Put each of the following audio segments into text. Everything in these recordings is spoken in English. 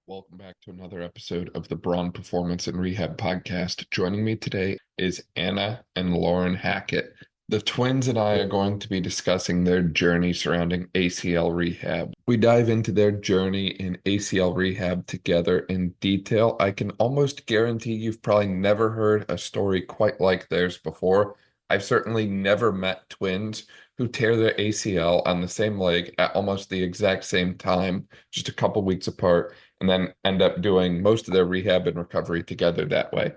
Welcome back to another episode of the Braun Performance and Rehab Podcast. Joining me today is Anna and Lauren Hackett. The twins and I are going to be discussing their journey surrounding ACL rehab. We dive into their journey in ACL rehab together in detail. I can almost guarantee you've probably never heard a story quite like theirs before. I've certainly never met twins who tear their ACL on the same leg at almost the exact same time, just a couple weeks apart, and then end up doing most of their rehab and recovery together that way.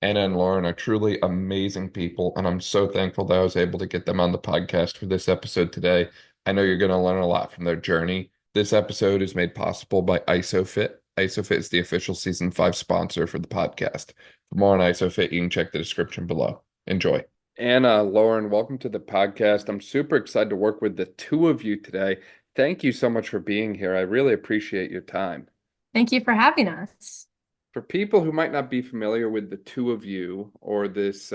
Anna and Lauren are truly amazing people, and I'm so thankful that I was able to get them on the podcast for this episode today. I know you're going to learn a lot from their journey. This episode is made possible by ISOFIT. ISOFIT is the official season 5 sponsor for the podcast. For more on ISOFIT, you can check the description below. Enjoy. Anna, Lauren, welcome to the podcast. I'm super excited to work with the two of you today. Thank you so much for being here. I really appreciate your time. Thank you for having us. For people who might not be familiar with the two of you or this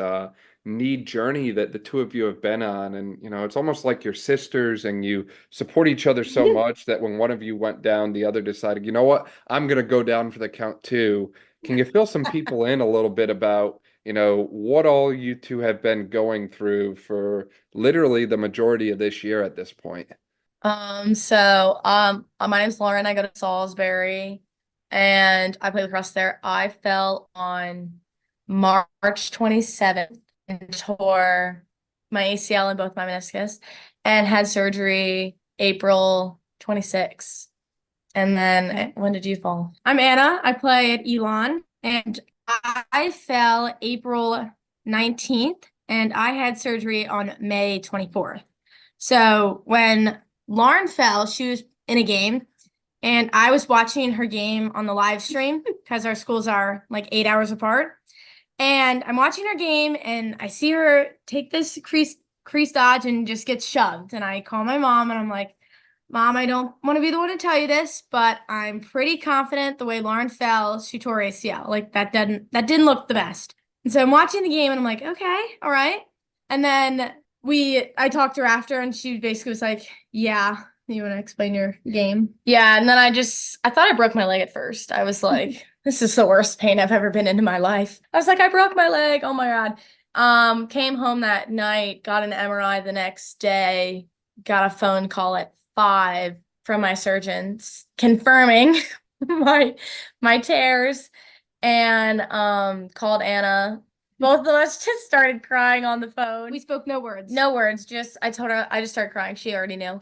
neat journey that the two of you have been on, and it's almost like you're sisters and you support each other so much that when one of you went down, the other decided, you know what, I'm going to go down for the count too. Can you fill some people in a little bit about, what all you two have been going through for literally the majority of this year at this point? My name's Lauren. I go to Salisbury and I play lacrosse there. I fell on March 27th and tore my ACL and both my meniscus and had surgery April 26th. And then when did you fall? I'm Anna. I play at Elon and I fell April 19th and I had surgery on May 24th. So when Lauren fell, she was in a game, and I was watching her game on the live stream because our schools are like 8 hours apart. And I'm watching her game, and I see her take this crease dodge and just get shoved. And I call my mom, and I'm like, Mom, I don't want to be the one to tell you this, but I'm pretty confident the way Lauren fell, she tore ACL. Like that didn't look the best. And so I'm watching the game, and I'm like, okay, all right. And then I talked to her after, and she basically was like, yeah, you want to explain your game? Yeah, and then I thought I broke my leg at first. I was like, this is the worst pain I've ever been in my life. I was like, I broke my leg. Oh my God. Came home that night, got an MRI the next day, got a phone call at 5 from my surgeons confirming my tears, and called Anna. Both of us just started crying on the phone. We spoke no words. No words. I told her, I just started crying. She already knew.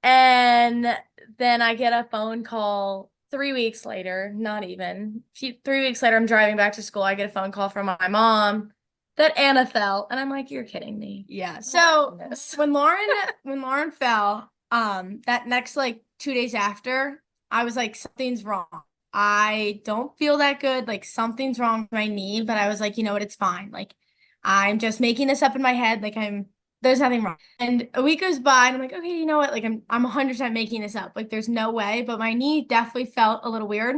And then I get a phone call 3 weeks later, not even. 3 weeks later, I'm driving back to school. I get a phone call from my mom that Anna fell. And I'm like, you're kidding me. Yeah. So when Lauren fell, that next 2 days after, I was like, something's wrong. I don't feel that good. Like something's wrong with my knee, but I was like, you know what? It's fine. Like I'm just making this up in my head. Like there's nothing wrong. And a week goes by and I'm like, okay, you know what? Like I'm 100% making this up. Like there's no way, but my knee definitely felt a little weird.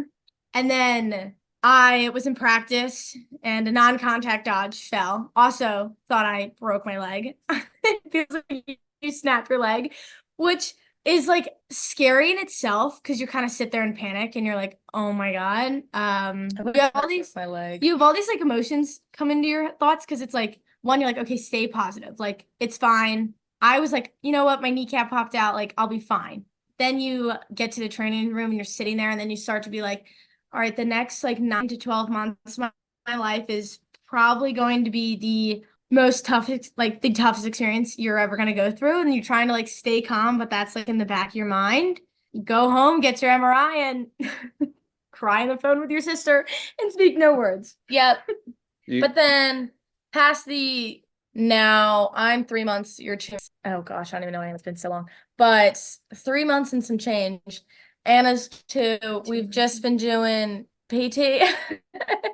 And then I was in practice and a non-contact dodge fell. Also thought I broke my leg. It feels like you snap your leg, which is like scary in itself because you kind of sit there and panic and you're like, oh my God. You have all these like emotions come into your thoughts because it's like, one, you're like, okay, stay positive. Like, it's fine. I was like, you know what? My kneecap popped out. Like, I'll be fine. Then you get to the training room and you're sitting there and then you start to be like, all right, the next 9 to 12 months of my life is probably going to be the toughest experience you're ever going to go through. And you're trying to stay calm, but that's in the back of your mind. You go home, get your MRI, and cry on the phone with your sister and speak no words. Yep. But then now I'm 3 months, you're 2. Oh gosh, I don't even know. It's been so long, but 3 months and some change. Anna's 2. We've just been doing PT.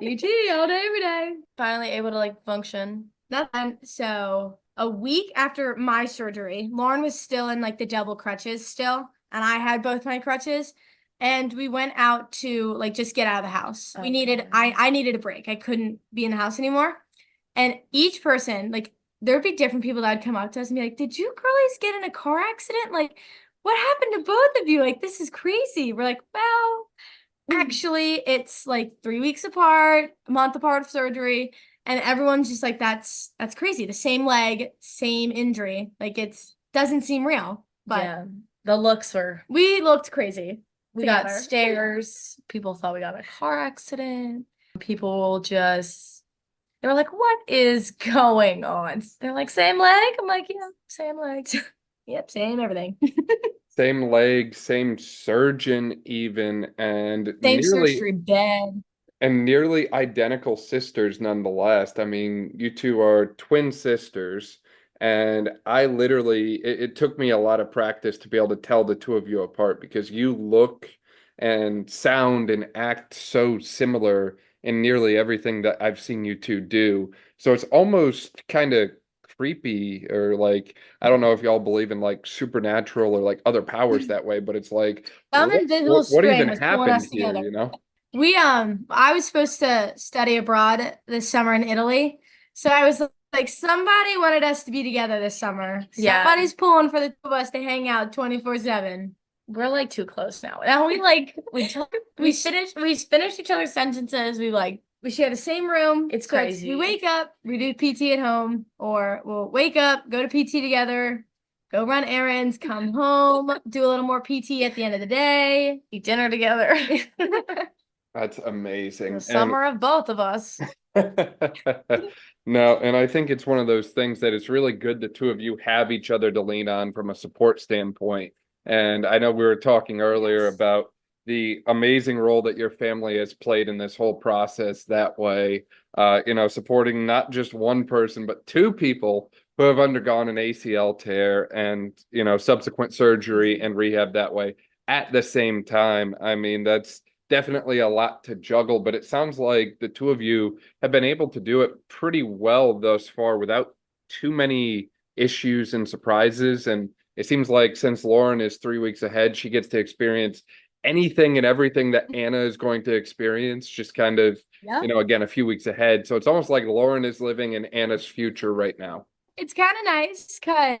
PT all day, every day. Finally able to function. Nothing. So a week after my surgery, Lauren was still in the double crutches still, and I had both my crutches, and we went out to just get out of the house. Okay. I needed a break. I couldn't be in the house anymore. And each person, there'd be different people that would come up to us and be like, did you girlies get in a car accident? What happened to both of you? This is crazy. We're like, well, actually, it's like 3 weeks apart, a month apart of surgery. And everyone's just like, that's crazy. The same leg, same injury. Like doesn't seem real. But yeah, the looks were. we looked crazy. We got together. stares. People thought we got in a car accident. People just, they were like, what is going on? They're like, same leg? I'm like, yeah, same legs. Yep, same everything. Same leg, same surgeon even, and Same surgery bed. nearly identical sisters nonetheless. I mean, you two are twin sisters, and I literally, it took me a lot of practice to be able to tell the two of you apart because you look and sound and act so similar in nearly everything that I've seen you two do. So it's almost kind of creepy, or like, I don't know if y'all believe in like supernatural or like other powers that way, but it's like, Some invisible what string even was pulling happened us here, together. you know? I was supposed to study abroad this summer in Italy. So I was like, somebody wanted us to be together this summer. Yeah. Somebody's pulling for the two of us to hang out 24/7. We're like too close now. Now we finished each other's sentences. We share the same room. It's So crazy. we wake up, we do PT at home, or we'll wake up, go to PT together, go run errands, come home, do a little more PT at the end of the day. eat dinner together. That's amazing. The summer of both of us. No, and I think it's one of those things that it's really good the two of you have each other to lean on from a support standpoint. And I know we were talking earlier Yes. about the amazing role that your family has played in this whole process that way, supporting not just one person, but two people who have undergone an ACL tear and, subsequent surgery and rehab that way at the same time. I mean, that's definitely a lot to juggle, but it sounds like the two of you have been able to do it pretty well thus far without too many issues and surprises. And it seems like since Lauren is 3 weeks ahead, she gets to experience anything and everything that Anna is going to experience, just kind of, Yeah. again, a few weeks ahead. So it's almost like Lauren is living in Anna's future right now. It's kind of nice because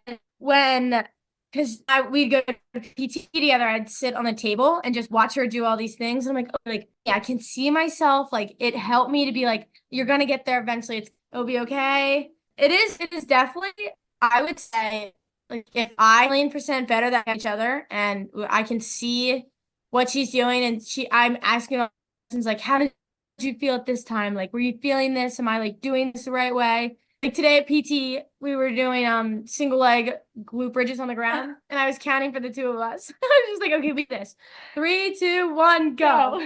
we'd go to PT together, I'd sit on the table and just watch her do all these things. I'm like, oh, like, yeah, I can see myself. Like, it helped me to be like, you're gonna get there eventually. It'll be okay. It is definitely, I would say, like, if I 1,000,000% better than each other and I can see what she's doing, and I'm asking her questions like, how did you feel at this time? Like, were you feeling this? Am I like doing this the right way? Like today at PT, we were doing single leg glute bridges on the ground, and I was counting for the two of us. I was just like, okay, beat this. 3, 2, 1, go.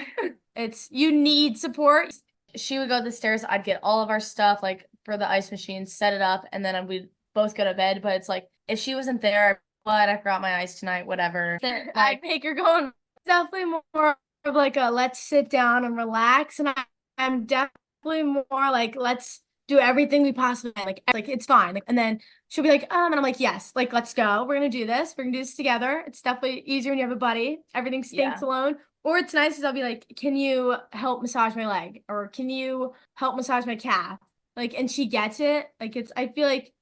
You need support. She would go to the stairs. I'd get all of our stuff like for the ice machine, set it up, and then we'd both go to bed. But it's like if she wasn't there, I forgot my ice tonight, whatever. I'd make her go. And definitely more of like a let's sit down and relax, and I'm definitely more like let's do everything we possibly can. Like it's fine. And then she'll be like, and I'm like, yes, like let's go. We're gonna do this. We're gonna do this together. It's definitely easier when you have a buddy. Everything stinks alone. Or it's nice because I'll be like, can you help massage my leg? Or can you help massage my calf? Like, and she gets it. Like I feel like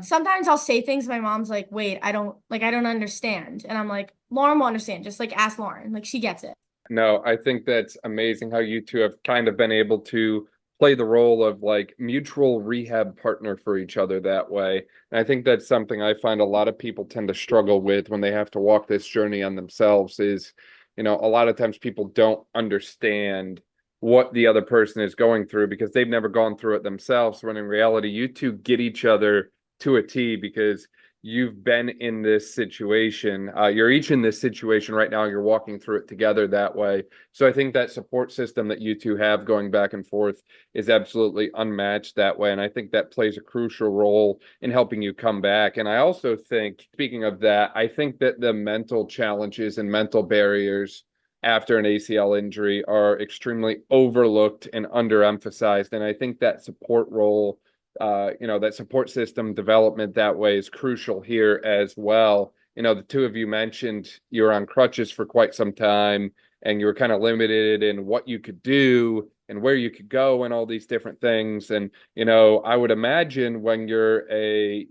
sometimes I'll say things, my mom's like, wait, I don't understand. And I'm like, Lauren will understand. Just like ask Lauren. Like she gets it. No, I think that's amazing how you two have kind of been able to play the role of like mutual rehab partner for each other that way. And I think that's something I find a lot of people tend to struggle with when they have to walk this journey on themselves is, a lot of times people don't understand what the other person is going through because they've never gone through it themselves. When in reality, you two get each other to a T because you've been in this situation. You're each in this situation right now. You're walking through it together that way. So I think that support system that you two have going back and forth is absolutely unmatched that way. And I think that plays a crucial role in helping you come back. And I also think, speaking of that, I think that the mental challenges and mental barriers after an ACL injury are extremely overlooked and underemphasized. And I think that support role, that support system development that way is crucial here as well. The two of you mentioned you're on crutches for quite some time and you were kind of limited in what you could do and where you could go and all these different things. And, I would imagine when you're a,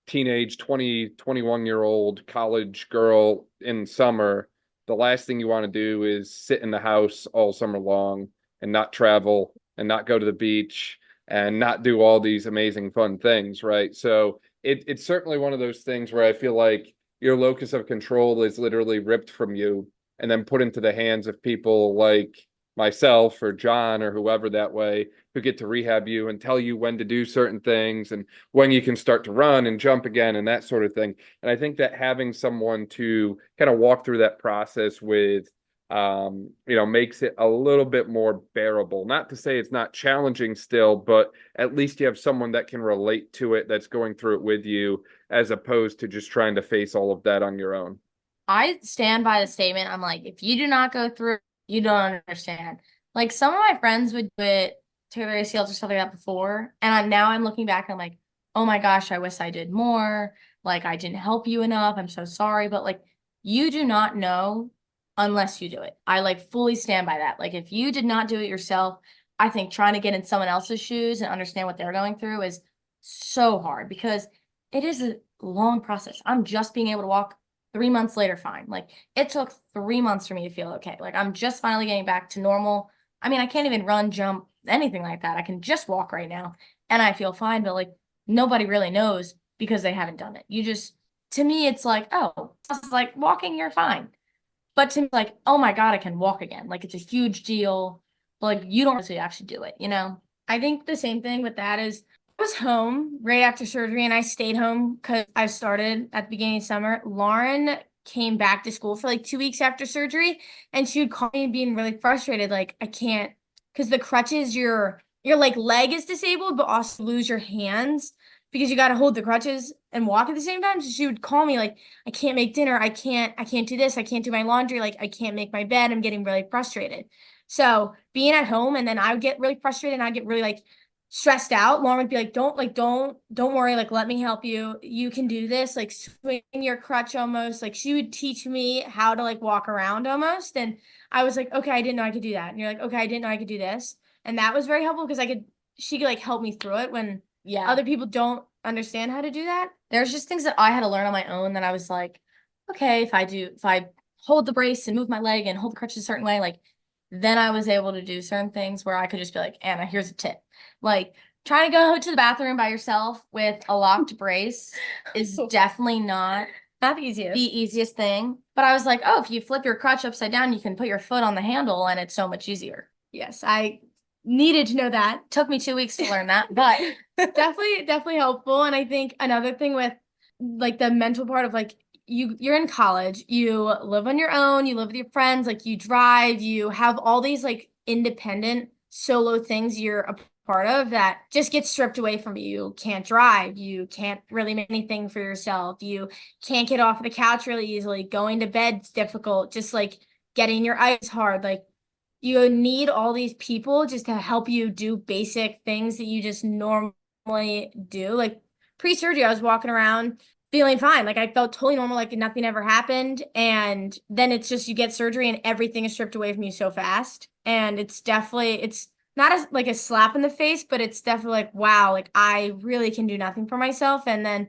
teenage 20, 21-year-old college girl in summer, the last thing you want to do is sit in the house all summer long and not travel and not go to the beach and not do all these amazing fun things, right? So it's certainly one of those things where I feel like your locus of control is literally ripped from you and then put into the hands of people like myself or John or whoever that way, who get to rehab you and tell you when to do certain things and when you can start to run and jump again and that sort of thing. And I think that having someone to kind of walk through that process with, makes it a little bit more bearable. Not to say it's not challenging still, but at least you have someone that can relate to it, that's going through it with you, as opposed to just trying to face all of that on your own. I stand by the statement. I'm like, if you do not go through, you don't understand. Like, some of my friends would do it to their ACLs or stuff like that before. And now I'm looking back and I'm like, oh my gosh, I wish I did more. Like, I didn't help you enough. I'm so sorry. But like, you do not know unless you do it. I like fully stand by that. Like, if you did not do it yourself, I think trying to get in someone else's shoes and understand what they're going through is so hard, because it is a long process. I'm just being able to walk 3 months later, fine. Like, it took 3 months for me to feel okay. Like, I'm just finally getting back to normal. I mean, I can't even run, jump, anything like that. I can just walk right now and I feel fine, but like, nobody really knows because they haven't done it. To me, it's like, oh, it's like walking, you're fine. But to me, like, oh my God, I can walk again. Like, it's a huge deal. But like, you don't actually do it, you know? I think the same thing with that is, I was home right after surgery and I stayed home because I started at the beginning of summer. Lauren came back to school for like 2 weeks after surgery, and she would call me being really frustrated. Like, I can't, because the crutches, your like leg is disabled, but also lose your hands because you got to hold the crutches and walk at the same time. So she would call me like, I can't make dinner. I can't do this. I can't do my laundry. Like, I can't make my bed. I'm getting really frustrated. So being at home, and then I would get really frustrated and I'd get really like stressed out. Lauren would be like, don't worry. Like, let me help you. You can do this. Like, swing your crutch almost. Like, she would teach me how to like walk around almost. And I was like, okay, I didn't know I could do that. And you're like, okay, I didn't know I could do this. And that was very helpful because she could like help me through it when other people don't understand how to do that. There's just things that I had to learn on my own that I was like, okay, if I hold the brace and move my leg and hold the crutch a certain way, like, then I was able to do certain things where I could just be like, Anna, here's a tip. Like, trying to go to the bathroom by yourself with a locked brace is definitely not the easiest thing. But I was like, oh, if you flip your crutch upside down, you can put your foot on the handle and it's so much easier. Yes, I needed to know that. Took me 2 weeks to learn that, but definitely helpful. And I think another thing with like the mental part of like, you're in college, you live on your own, you live with your friends, like you drive, you have all these like independent solo things you're a part of that just get stripped away from you. You can't drive, you can't really make anything for yourself, you can't get off the couch really easily, going to bed's difficult, just like getting your eyes hard. Like, you need all these people just to help you do basic things that you just normally do. Like, pre-surgery, I was walking around feeling fine. Like, I felt totally normal, like nothing ever happened. And then it's just, you get surgery and everything is stripped away from you so fast. And it's not as like a slap in the face, but it's definitely like, wow, like I really can do nothing for myself. And then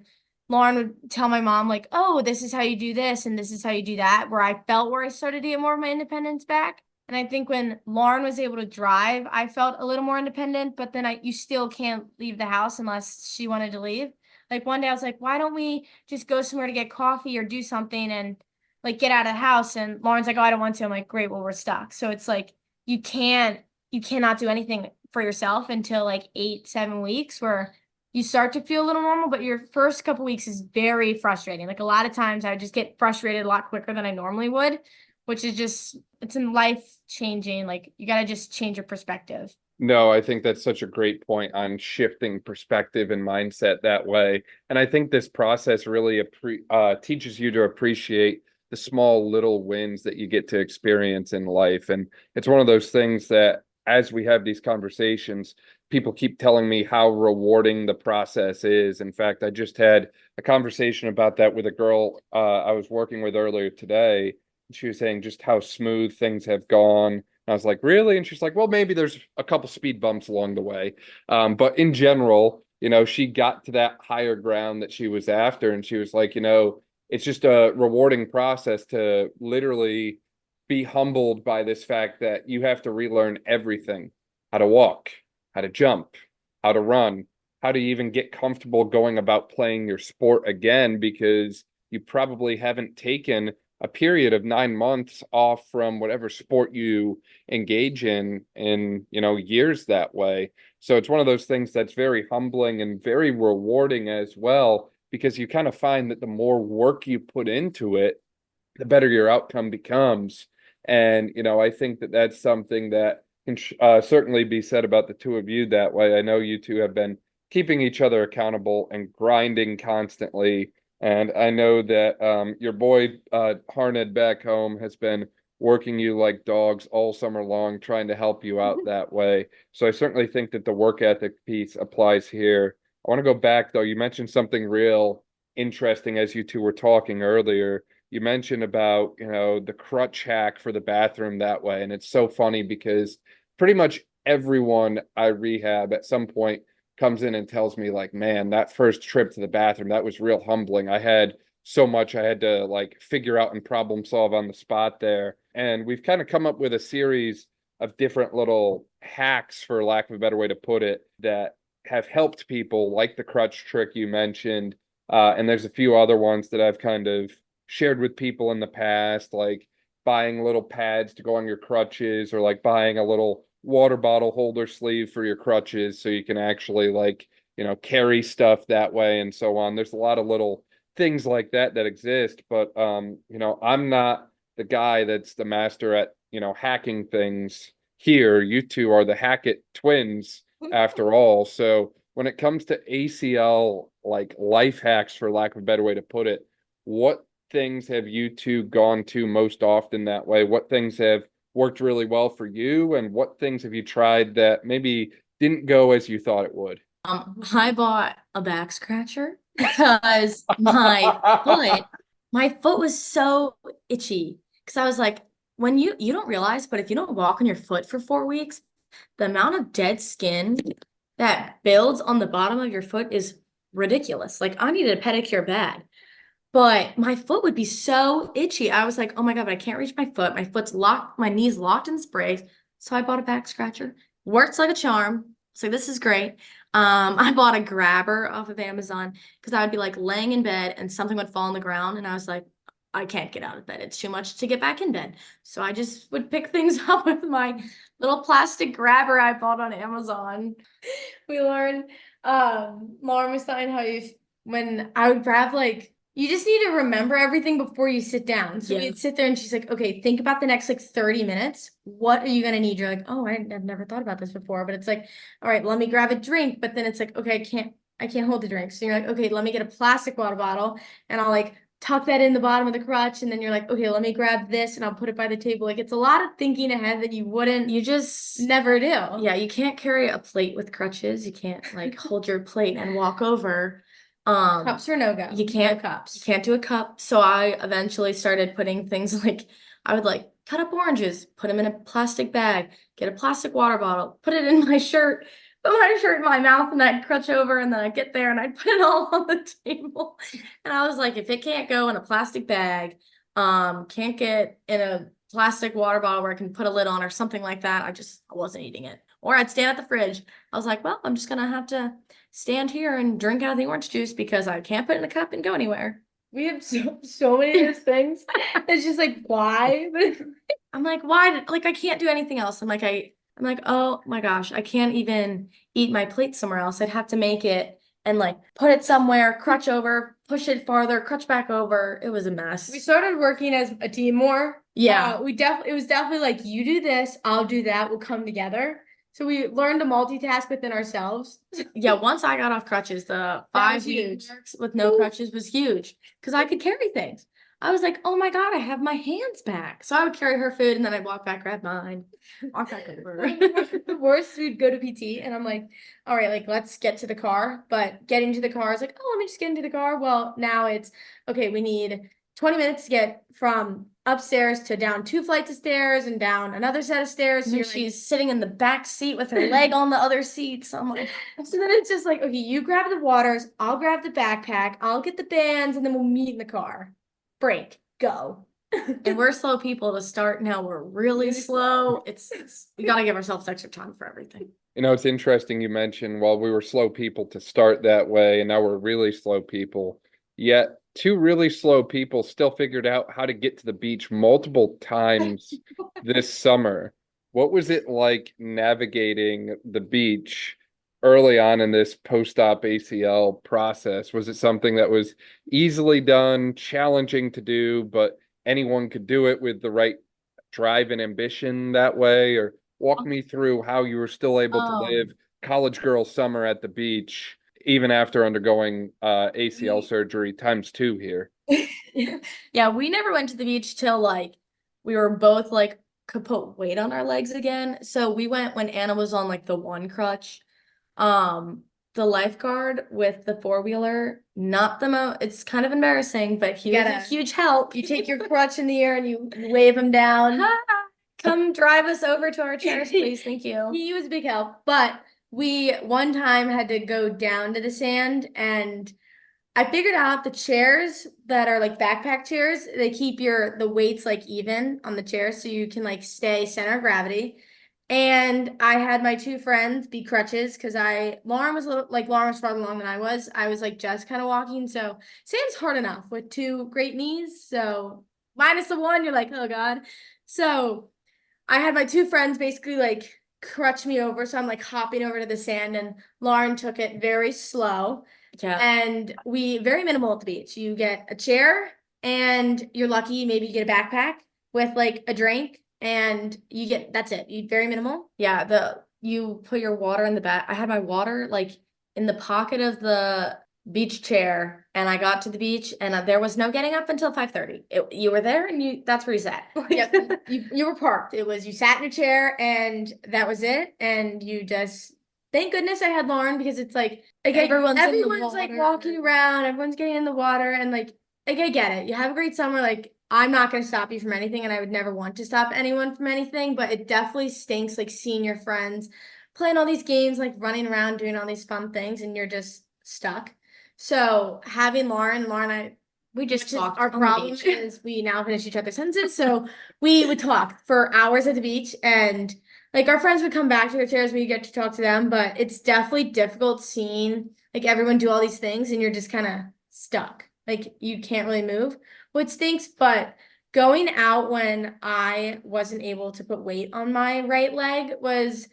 Lauren would tell my mom like, oh, this is how you do this and this is how you do that, where I started to get more of my independence back. And I think when Lauren was able to drive, I felt a little more independent, but then you still can't leave the house unless she wanted to leave. Like, one day I was like, why don't we just go somewhere to get coffee or do something and like get out of the house? And Lauren's like, oh, I don't want to. I'm like, great, well, we're stuck. So it's like, you cannot do anything for yourself until like 8-7 weeks, where you start to feel a little normal, but your first couple weeks is very frustrating. Like, a lot of times I would just get frustrated a lot quicker than I normally would, which is just, it's in life changing. Like, you got to just change your perspective. No, I think that's such a great point on shifting perspective and mindset that way. And I think this process really teaches you to appreciate the small little wins that you get to experience in life. And it's one of those things that, as we have these conversations, people keep telling me how rewarding the process is. In fact, I just had a conversation about that with a girl I was working with earlier today. She was saying just how smooth things have gone. I was like, really? And she's like, well, maybe there's a couple speed bumps along the way. But in general, she got to that higher ground that she was after. And she was like, it's just a rewarding process to literally be humbled by this fact that you have to relearn everything, how to walk, how to jump, how to run, how to even get comfortable going about playing your sport again, because you probably haven't taken a period of 9 months off from whatever sport you engage in, years that way. So it's one of those things that's very humbling and very rewarding as well, because you kind of find that the more work you put into it, the better your outcome becomes. And, I think that that's something that can certainly be said about the two of you that way. I know you two have been keeping each other accountable and grinding constantly. And I know that your boy, Harned back home, has been working you like dogs all summer long, trying to help you out that way. So I certainly think that the work ethic piece applies here. I want to go back, though. You mentioned something real interesting as you two were talking earlier. You mentioned about, the crutch hack for the bathroom that way. And it's so funny because pretty much everyone I rehab at some point comes in and tells me, like, man, that first trip to the bathroom, that was real humbling. I had so much I had to like figure out and problem solve on the spot there. And we've kind of come up with a series of different little hacks, for lack of a better way to put it, that have helped people, like the crutch trick you mentioned. And there's a few other ones that I've kind of shared with people in the past, like buying little pads to go on your crutches, or like buying a little water bottle holder sleeve for your crutches so you can actually carry stuff that way and so on. There's a lot of little things like that exist, but I'm not the guy that's the master at hacking things here. You two are the Hackett twins after all. So when it comes to ACL like life hacks, for lack of a better way to put it, what things have you two gone to most often that way? What things have worked really well for you, and what things have you tried that maybe didn't go as you thought it would? I bought a back scratcher because my foot was so itchy. Because I was like, when you don't realize, but if you don't walk on your foot for 4 weeks, the amount of dead skin that builds on the bottom of your foot is ridiculous. Like, I needed a pedicure bad. But my foot would be so itchy. I was like, oh my God, but I can't reach my foot. My foot's locked, my knee's locked in sprays. So I bought a back scratcher. Works like a charm. So this is great. I bought a grabber off of Amazon because I would be like laying in bed and something would fall on the ground. And I was like, I can't get out of bed. It's too much to get back in bed. So I just would pick things up with my little plastic grabber I bought on Amazon. We learned, Lauren was saying how when I would grab you just need to remember everything before you sit down. So we'd sit there and she's like, okay, think about the next 30 minutes. What are you going to need? You're like, oh, I've never thought about this before. But it's like, all right, let me grab a drink. But then it's like, okay, I can't hold the drink. So you're like, okay, let me get a plastic water bottle and I'll tuck that in the bottom of the crutch. And then you're like, okay, let me grab this and I'll put it by the table. It's a lot of thinking ahead that you just never do. Yeah, you can't carry a plate with crutches. You can't hold your plate and walk over. Cups or no go? You can't. No cups. You can't do a cup. So I eventually started putting things I would cut up oranges, put them in a plastic bag, get a plastic water bottle, put it in my shirt, put my shirt in my mouth, and I'd crutch over, and then I'd get there and I'd put it all on the table. And I was like, if it can't go in a plastic bag, can't get in a plastic water bottle where I can put a lid on or something like that, I wasn't eating it. Or I'd stand at the fridge. I was like, well, I'm just gonna have to stand here and drink out of the orange juice because I can't put it in a cup and go anywhere. We have so many of those things. It's just why? I'm like, why? I can't do anything else. I'm like, oh my gosh, I can't even eat my plate somewhere else. I'd have to make it and put it somewhere, crutch over, push it farther, crutch back over. It was a mess. We started working as a team more. Yeah. It was definitely you do this, I'll do that, we'll come together. So we learned to multitask within ourselves. Yeah, once I got off crutches, the 5 weeks with no crutches was huge because I could carry things. I was like, oh my God, I have my hands back. So I would carry her food and then I'd walk back, grab mine, walk back over. The worst, we'd go to PT and I'm like, all right, let's get to the car. But getting to the car is oh, let me just get into the car. Well, now it's, okay, we need 20 minutes to get from upstairs to down 2 flights of stairs and down another set of stairs. So she's sitting in the back seat with her leg on the other seat. So I'm like, so then it's just okay, you grab the waters, I'll grab the backpack, I'll get the bands, and then we'll meet in the car. Break, go. And we're slow people to start. Now we're really slow. We got to give ourselves extra time for everything. You know, it's interesting you mentioned, well, we were slow people to start that way, and now we're really slow people. Yet, two really slow people still figured out how to get to the beach multiple times this summer. What was it like navigating the beach early on in this post-op ACL process? Was it something that was easily done, challenging to do, but anyone could do it with the right drive and ambition that way? Or walk me through how you were still able to live college girl summer at the beach, even after undergoing ACL surgery ×2 here. Yeah, we never went to the beach till like we were both like could put weight on our legs again. So we went when Anna was on like the one crutch. The lifeguard with the four-wheeler, not the it's kind of embarrassing, but he was a huge help. You take your crutch in the air and you wave him down. Come drive us over to our chairs, please. Thank you. He was a big help. But we one time had to go down to the sand, and I figured out the chairs that are like backpack chairs, they keep the weights like even on the chairs so you can like stay center of gravity. And I had my two friends be crutches because Lauren was farther along than I was. I was like just kind of walking. So sand's hard enough with two great knees. So minus the one, you're like, oh God. So I had my two friends basically like crutch me over. So I'm like hopping over to the sand, and Lauren took it very slow. Yeah. And very minimal at the beach. You get a chair, and you're lucky maybe you get a backpack with like a drink. And that's it. You very minimal. Yeah, you put your water in the back. I had my water like in the pocket of the beach chair, and I got to the beach, and there was no getting up until 5:30. You were there, and that's where you sat. Yep. You were parked. You sat in a chair, and that was it. And you just thank goodness I had Lauren, because it's like everyone's like walking around, everyone's getting in the water, and like I get it. You have a great summer, like. I'm not going to stop you from anything, and I would never want to stop anyone from anything, but it definitely stinks like seeing your friends playing all these games, like running around doing all these fun things, and you're just stuck. So having Lauren, we just talk. Our problem is we now finish each other's sentences, so we would talk for hours at the beach, and like our friends would come back to their chairs, we get to talk to them, but it's definitely difficult seeing like everyone do all these things, and you're just kind of stuck. Like you can't really move, which stinks. But going out when I wasn't able to put weight on my right leg was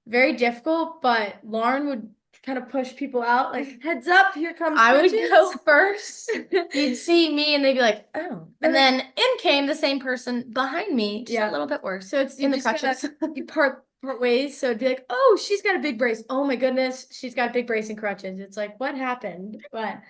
very difficult. But Lauren would kind of push people out, like heads up, here comes. I would go first. You'd see me, and they'd be like, oh. And then in came the same person behind me, just a little bit worse. So it's in the crutches. You part ways. So it'd be like, oh, she's got a big brace. Oh my goodness, she's got a big brace and crutches. It's like, what happened? But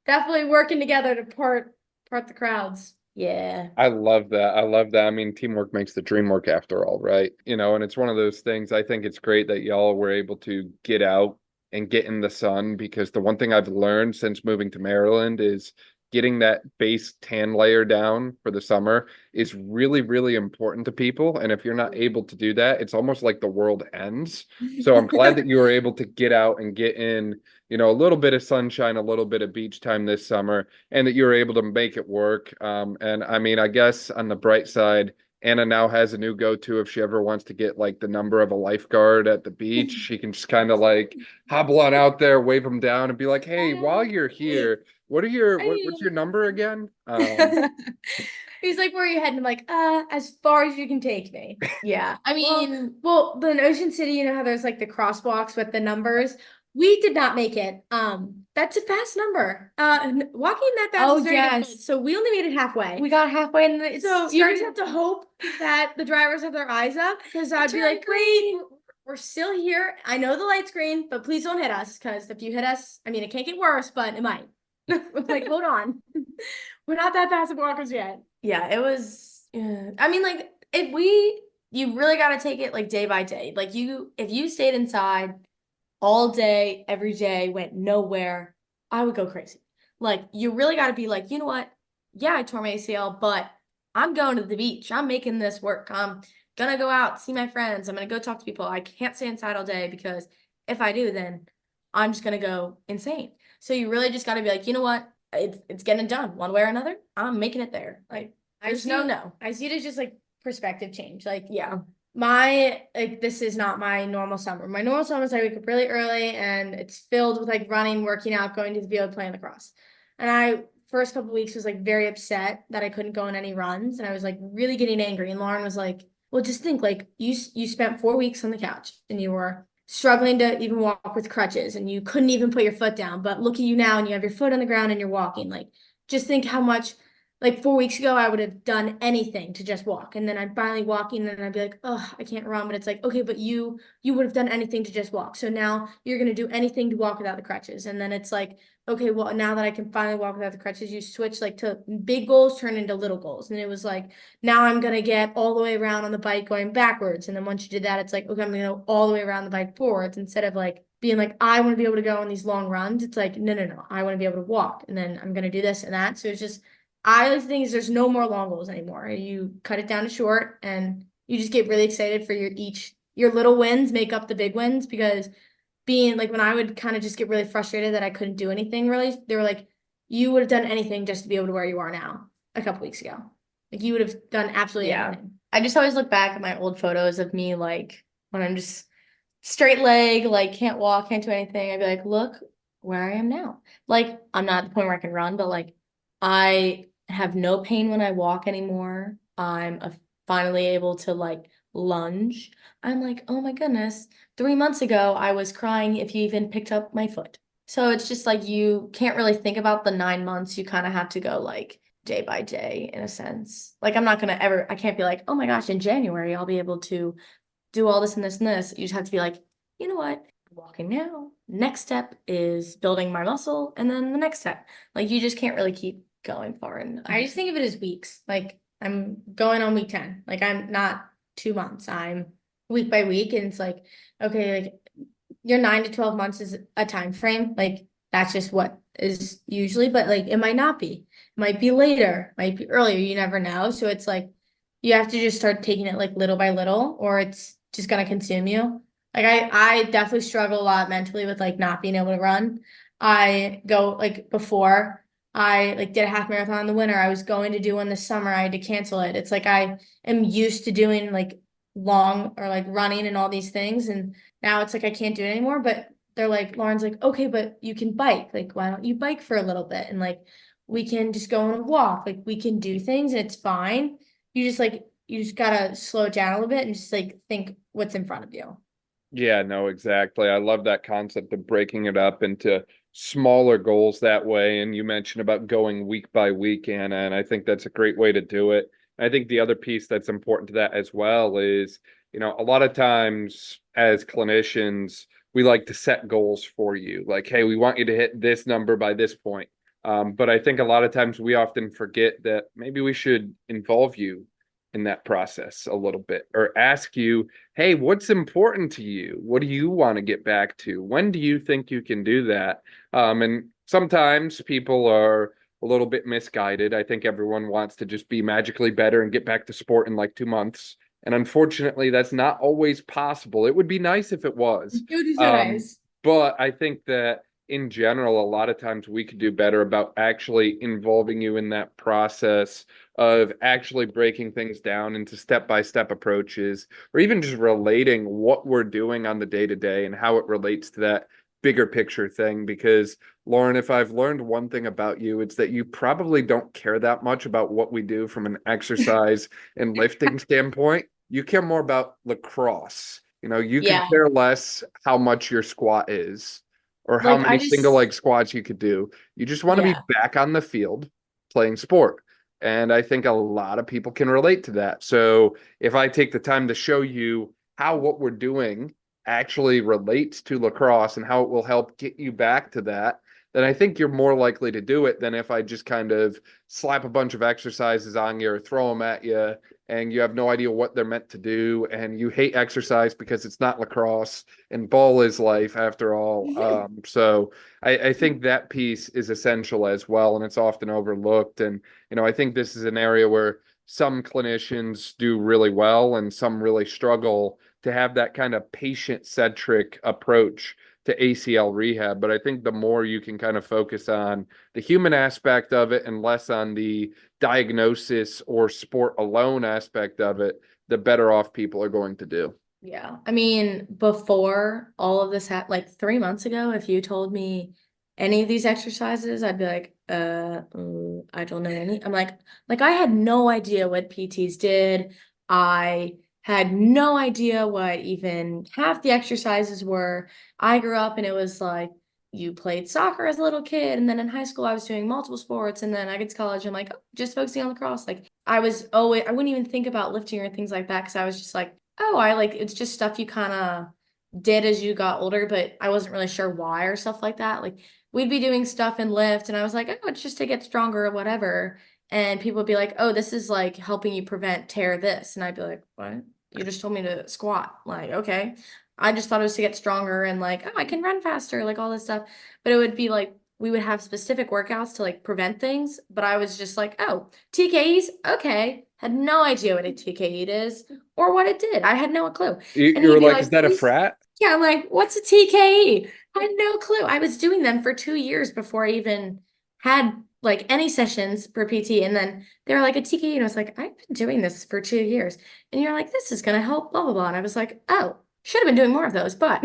definitely working together to part the crowds. Yeah. I love that. I mean, teamwork makes the dream work after all, right? You know, and it's one of those things. I think it's great that y'all were able to get out and get in the sun, because the one thing I've learned since moving to Maryland is getting that base tan layer down for the summer is really, really important to people. And if you're not able to do that, it's almost like the world ends. So I'm glad that you were able to get out and get in, you know, a little bit of sunshine, a little bit of beach time this summer, and that you were able to make it work. And I mean, I guess on the bright side, Anna now has a new go-to if she ever wants to get like the number of a lifeguard at the beach. She can just kind of like hobble on out there, wave them down, and be like, hey, while you're here, what's your number again? He's like, where are you heading? I'm like, as far as you can take me. Yeah. I mean, well, in Ocean City, you know how there's like the crosswalks with the numbers? We did not make it. That's a fast number. Walking that fast is very difficult. So we only made it halfway. We got halfway, and so you just have to hope that the drivers have their eyes up, because I'd be like, great, we're still here. I know the light's green, but please don't hit us, because if you hit us, I mean, it can't get worse, but it might. Like, hold on. We're not that fast of walkers yet. Yeah, it was. I mean, like, you really got to take it like day by day. Like if you stayed inside all day, every day, went nowhere, I would go crazy. Like, you really got to be like, you know what? Yeah, I tore my ACL, but I'm going to the beach. I'm making this work. I'm going to go out, see my friends. I'm going to go talk to people. I can't stay inside all day, because if I do, then I'm just going to go insane. So you really just got to be like, you know what? It's getting done one way or another. I'm making it there. Like, There's no no. I see it as just like perspective change. Like Yeah. this is not my normal summer. My normal summer is I wake up really early and it's filled with like running, working out, going to the field, playing lacrosse. And I first couple weeks was like very upset that I couldn't go on any runs, and I was like really getting angry. And Lauren was like, "Well, just think like you spent 4 weeks on the couch and you were struggling to even walk with crutches and you couldn't even put your foot down. But look at you now and you have your foot on the ground and you're walking. Like just think how much." Like 4 weeks ago, I would have done anything to just walk. And then I'd finally walking and I'd be like, oh, I can't run. But it's like, okay, but you would have done anything to just walk. So now you're going to do anything to walk without the crutches. And then it's like, okay, well, now that I can finally walk without the crutches, you switch like to big goals turn into little goals. And it was like, now I'm going to get all the way around on the bike going backwards. And then once you did that, it's like, okay, I'm going to go all the way around the bike forwards instead of like being like, I want to be able to go on these long runs. It's like, no, I want to be able to walk. And then I'm going to do this and that. So it's just, I like to think is there's no more long goals anymore. You cut it down to short and you just get really excited for your little wins make up the big wins, because being like when I would kind of just get really frustrated that I couldn't do anything really, they were like, you would have done anything just to be able to where you are now a couple weeks ago. Like you would have done absolutely anything. I just always look back at my old photos of me like when I'm just straight leg, like can't walk, can't do anything. I'd be like, look where I am now. Like I'm not at the point where I can run, but like I have no pain when I walk anymore. I'm finally able to like lunge. I'm like, oh my goodness. 3 months ago, I was crying if you even picked up my foot. So it's just like you can't really think about the 9 months. You kind of have to go like day by day in a sense. Like I'm not going to I can't be like, oh my gosh, in January, I'll be able to do all this and this and this. You just have to be like, you know what? I'm walking now. Next step is building my muscle. And then the next step. Like you just can't really keep going far. And I just think of it as weeks. Like I'm going on week 10. Like I'm not 2 months. I'm week by week. And it's like, okay, like your 9 to 12 months is a time frame. Like that's just what is usually, but like it might not be. It might be later, might be earlier. You never know. So it's like you have to just start taking it like little by little, or it's just gonna consume you. Like I definitely struggle a lot mentally with like not being able to run. I go like before I like did a half marathon in the winter. I was going to do one this summer. I had to cancel it. It's like I am used to doing like long or like running and all these things. And now it's like I can't do it anymore. But they're like, Lauren's like, okay, but you can bike. Like, why don't you bike for a little bit? And like we can just go on a walk. Like we can do things and it's fine. You just gotta slow it down a little bit and just like think what's in front of you. Yeah, no, exactly. I love that concept of breaking it up into smaller goals that way. And you mentioned about going week by week, Anna, and I think that's a great way to do it. I think the other piece that's important to that as well is, a lot of times as clinicians, we like to set goals for you. Like, hey, we want you to hit this number by this point. But I think a lot of times we often forget that maybe we should involve you in that process a little bit, or ask you, hey, what's important to you? What do you want to get back to? When do you think you can do that? And sometimes people are a little bit misguided. I think everyone wants to just be magically better and get back to sport in like 2 months. And unfortunately, that's not always possible. It would be nice if it was. But I think that in general, a lot of times we could do better about actually involving you in that process of actually breaking things down into step-by-step approaches, or even just relating what we're doing on the day-to-day and how it relates to that bigger picture thing. Because Lauren, if I've learned one thing about you, it's that you probably don't care that much about what we do from an exercise and lifting standpoint. You care more about lacrosse. You can care less how much your squat is, or how many single leg squats you could do. You just want to be back on the field playing sport. And I think a lot of people can relate to that. So if I take the time to show you how what we're doing actually relates to lacrosse and how it will help get you back to that, then I think you're more likely to do it than if I just kind of slap a bunch of exercises on you or throw them at you and you have no idea what they're meant to do, and you hate exercise because it's not lacrosse and ball is life after all. So I think that piece is essential as well, and it's often overlooked. And, I think this is an area where some clinicians do really well and some really struggle to have that kind of patient-centric approach to ACL rehab. But I think the more you can kind of focus on the human aspect of it and less on the diagnosis or sport alone aspect of it, the better off people are going to do. Yeah. I mean, before all of this happened, like 3 months ago, if you told me any of these exercises, I'd be like, I don't know any. I'm like I had no idea what PTs did. I had no idea what even half the exercises were. I grew up and it was like you played soccer as a little kid, and then in high school I was doing multiple sports, and then I get to college, I'm like, oh, just focusing on lacrosse. Like I wouldn't even think about lifting or things like that because I was just like, oh, it's just stuff you kind of did as you got older, but I wasn't really sure why or stuff like that. Like we'd be doing stuff in lift and I was like, oh, it's just to get stronger or whatever. And people would be like, oh, this is like helping you prevent tear this. And I'd be like, what? You just told me to squat. Like, okay. I just thought it was to get stronger and like, oh, I can run faster, like all this stuff. But it would be like, we would have specific workouts to like prevent things. But I was just like, oh, TKEs, okay. Had no idea what a TKE is or what it did. I had no clue. You were like, is that a frat? Yeah, I'm like, what's a TKE? I had no clue. I was doing them for 2 years before I even had like any sessions for PT. And then they were like a TKE. And I was like, I've been doing this for 2 years. And you're like, this is going to help, blah, blah, blah. And I was like, oh, should have been doing more of those, but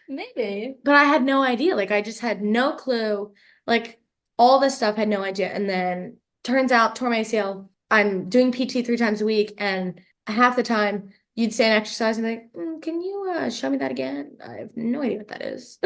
maybe. But I had no idea. Like, I just had no clue. Like, all this stuff, had no idea. And then turns out, tore my ACL. I'm doing PT 3 times a week. And half the time, you'd say an exercise and be like, can you show me that again? I have no idea what that is.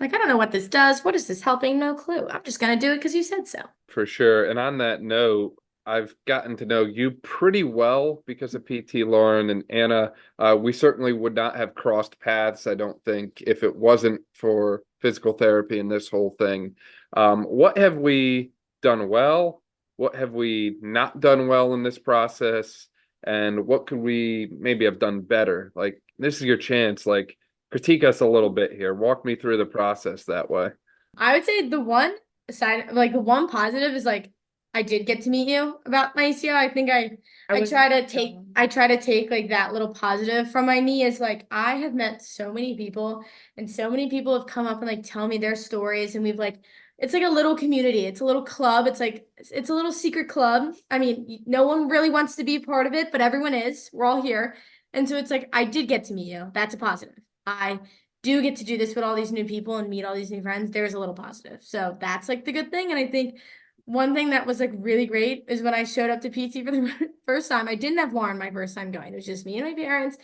Like, I don't know what this does. What is this helping? No clue. I'm just going to do it because you said so. For sure. And on that note, I've gotten to know you pretty well because of PT, Lauren and Anna. We certainly would not have crossed paths, I don't think, if it wasn't for physical therapy and this whole thing. What have we done well? What have we not done well in this process? And what could we maybe have done better? Like, this is your chance. Like, critique us a little bit here. Walk me through the process that way. I would say the one side, like the one positive is like, I did get to meet you about my ACL. I think I try to take like that little positive from my knee is like, I have met so many people and so many people have come up and like tell me their stories. And we've like, it's like a little community. It's a little club. It's like, it's a little secret club. I mean, no one really wants to be a part of it, but everyone is. We're all here. And so it's like, I did get to meet you. That's a positive. I do get to do this with all these new people and meet all these new friends. There's a little positive. So that's like the good thing. And I think one thing that was like really great is when I showed up to PT for the first time, I didn't have Lauren my first time going. It was just me and my parents.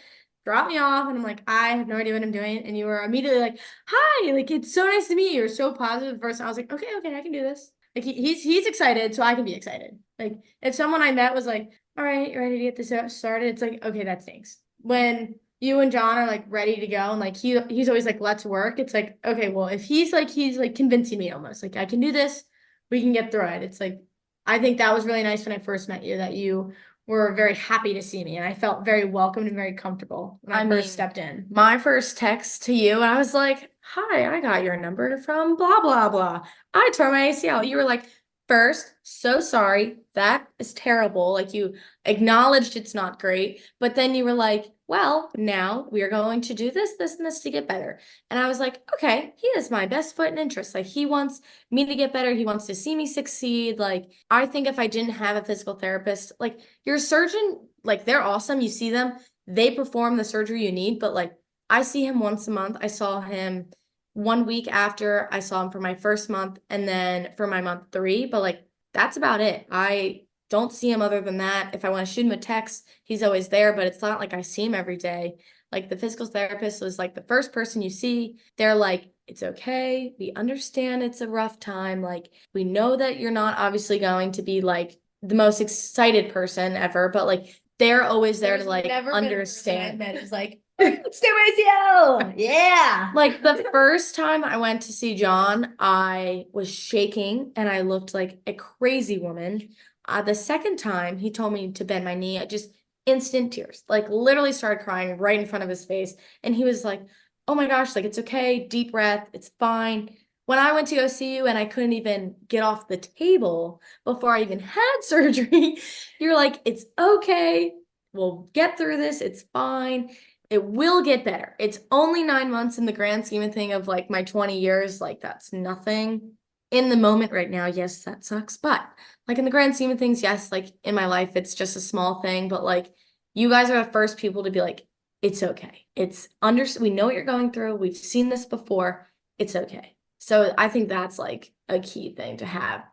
Dropped me off and I'm like, I have no idea what I'm doing. And you were immediately like, hi, like, it's so nice to meet you. You're so positive. First, I was like, okay, I can do this. Like he's excited, so I can be excited. Like if someone I met was like, all right, you ready to get this started? It's like, okay, that stinks. When you and John are like ready to go and like he's always like, let's work. It's like, okay, well, if he's like convincing me almost like I can do this, we can get through it. It's like, I think that was really nice when I first met you, that you were very happy to see me. And I felt very welcomed and very comfortable when I first stepped in. My first text to you, and I was like, hi, I got your number from blah, blah, blah. I tore my ACL. You were like, first, so sorry. That is terrible. Like you acknowledged it's not great. But then you were like, well, now we are going to do this, this, and this to get better. And I was like, okay, he has my best foot and interest. Like he wants me to get better. He wants to see me succeed. Like I think if I didn't have a physical therapist, like your surgeon, like they're awesome. You see them, they perform the surgery you need. But like I see him once a month. I saw him 1 week after I saw him for my first month and then for my month 3. But like, that's about it. I don't see him other than that. If I want to shoot him a text, he's always there, but it's not like I see him every day. Like the physical therapist was like the first person you see. They're like, it's okay. We understand it's a rough time. Like we know that you're not obviously going to be like the most excited person ever, but like they're always there to like understand. That is like, let's do ACL. Yeah. Like the first time I went to see John, I was shaking and I looked like a crazy woman. The second time he told me to bend my knee, I just instant tears, like literally started crying right in front of his face. And he was like, oh my gosh, like it's okay. Deep breath. It's fine. When I went to go see you and I couldn't even get off the table before I even had surgery, you're like, it's okay. We'll get through this. It's fine. it will get better. It's only 9 months in the grand scheme of thing of like my 20 years. Like that's nothing in the moment right now. Yes, that sucks. But like in the grand scheme of things, yes, like in my life, it's just a small thing. But like you guys are the first people to be like, it's okay. We know what you're going through. We've seen this before. It's okay. So I think that's like a key thing to have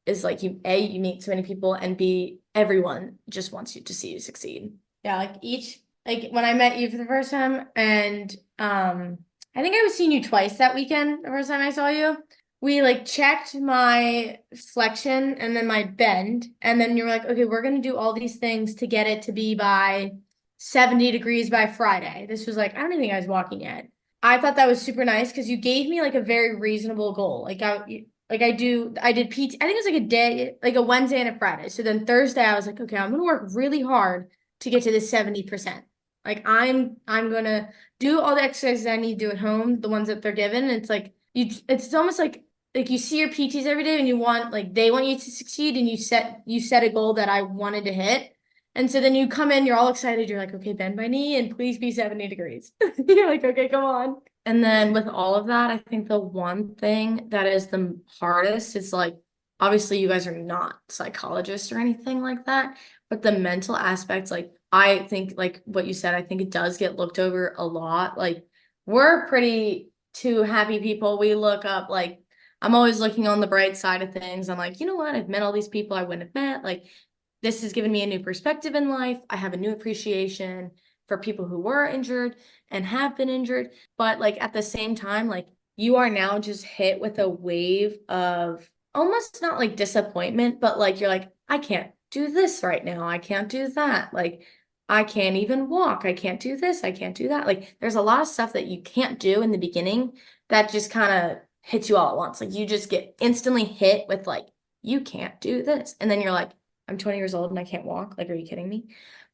is like you meet so many people, and B, everyone just wants you to see you succeed. Yeah, like when I met you for the first time, and I think I was seeing you twice that weekend, the first time I saw you. We like checked my flexion and then my bend, and then you were like, okay, we're gonna do all these things to get it to be by 70 degrees by Friday. This was like, I don't even think I was walking yet. I thought that was super nice because you gave me like a very reasonable goal. I did PT. I think it was like a day, like a Wednesday and a Friday. So then Thursday I was like, okay, I'm gonna work really hard to get to this 70%. Like I'm gonna do all the exercises I need to do at home, the ones that they're given. And it's like it's almost like you see your PTs every day and they want you to succeed, and you set a goal that I wanted to hit. And so then you come in, you're all excited, you're like, okay, bend my knee and please be 70 degrees. You're like, okay, come on. And then with all of that, I think the one thing that is the hardest is like, obviously you guys are not psychologists or anything like that, but the mental aspects, like I think like what you said, I think it does get looked over a lot. Like we're pretty two happy people. We look up, like I'm always looking on the bright side of things. I'm like, you know what? I've met all these people I wouldn't have met. Like this has given me a new perspective in life. I have a new appreciation for people who were injured and have been injured. But like at the same time, like you are now just hit with a wave of almost not like disappointment, but like you're like, I can't do this right now. I can't do that. Like I can't even walk. I can't do this. I can't do that. Like there's a lot of stuff that you can't do in the beginning that just kind of hits you all at once. Like you just get instantly hit with like, you can't do this. And then you're like, I'm 20 years old and I can't walk. Like, are you kidding me?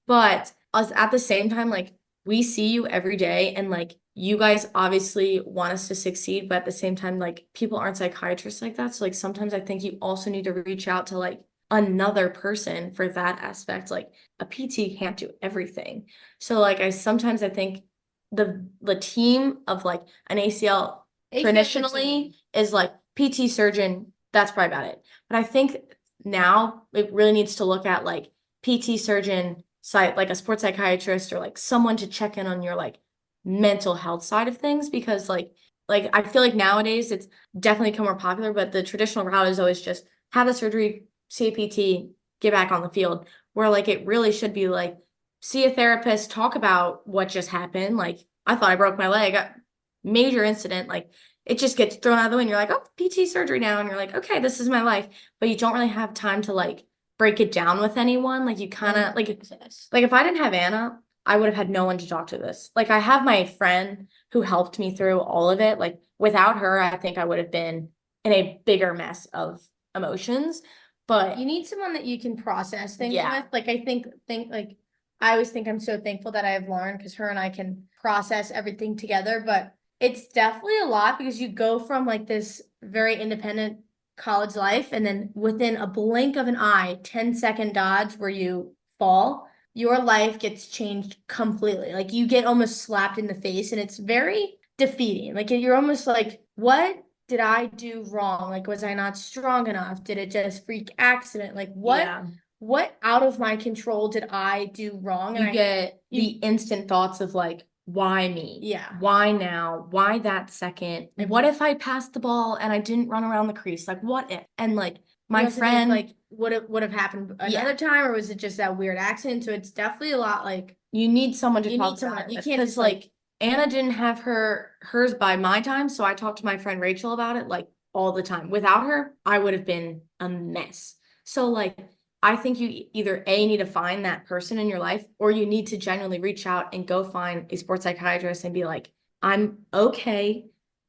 But us at the same time, like we see you every day, and like you guys obviously want us to succeed, but at the same time, like people aren't psychiatrists like that. So like sometimes I think you also need to reach out to like another person for that aspect. Like a PT can't do everything. So like I think the team of like an ACL traditionally is like PT surgeon, that's probably about it. But I think now it really needs to look at like PT surgeon, like a sports psychiatrist, or like someone to check in on your like mental health side of things, because like I feel like nowadays it's definitely become more popular, but the traditional route is always just have the surgery, see a PT, get back on the field, where like it really should be like see a therapist, talk about what just happened. Like I thought I broke my leg, major incident, like it just gets thrown out of the window. You're like, oh, PT surgery now. And you're like, okay, this is my life. But you don't really have time to like break it down with anyone. Like you kind of like if I didn't have Anna, I would have had no one to talk to this. Like I have my friend who helped me through all of it. Like without her, I think I would have been in a bigger mess of emotions. But you need someone that you can process things Yeah. with. Like I think like I always think I'm so thankful that I have Lauren, because her and I can process everything together. But it's definitely a lot, because you go from like this very independent college life, and then within a blink of an eye, 10-second dodge where you fall, your life gets changed completely. Like you get almost slapped in the face, and it's very defeating. Like you're almost like, what did I do wrong? Like, was I not strong enough? Did it just freak accident? Like what out of my control did I do wrong? you get the instant thoughts of like, why me? Yeah. Why now? Why that second? What if I passed the ball and I didn't run around the crease? Like, what if? And like my friend, like would have happened another time, or was it just that weird accident? So it's definitely a lot. Like you need someone to talk about it. You can't because like Anna didn't have hers by my time, so I talked to my friend Rachel about it like all the time. Without her, I would have been a mess. So like I think you either need to find that person in your life, or you need to genuinely reach out and go find a sports psychiatrist and be like, I'm okay,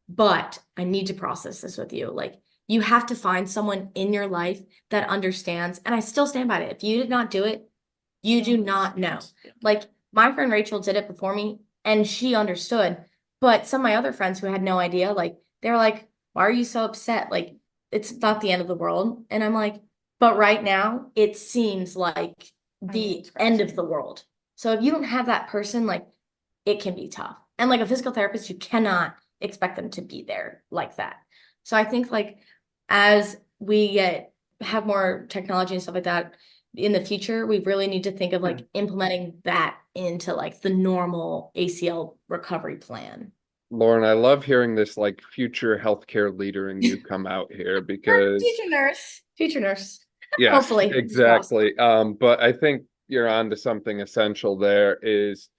but I need to process this with you. Like you have to find someone in your life that understands. And I still stand by it. If you did not do it, you do not know. Like my friend Rachel did it before me, and she understood. But some of my other friends who had no idea, like they're like, why are you so upset? Like it's not the end of the world. And I'm like, but right now, it seems like the end of the world. So if you don't have that person, like it can be tough. And like a physical therapist, you cannot expect them to be there like that. So I think like as we have more technology and stuff like that in the future, we really need to think of like implementing that into like the normal ACL recovery plan. Lauren, I love hearing this like future healthcare leader in you come out here because Future nurse. yes, Hopefully. exactly. But I think you're on to something essential there is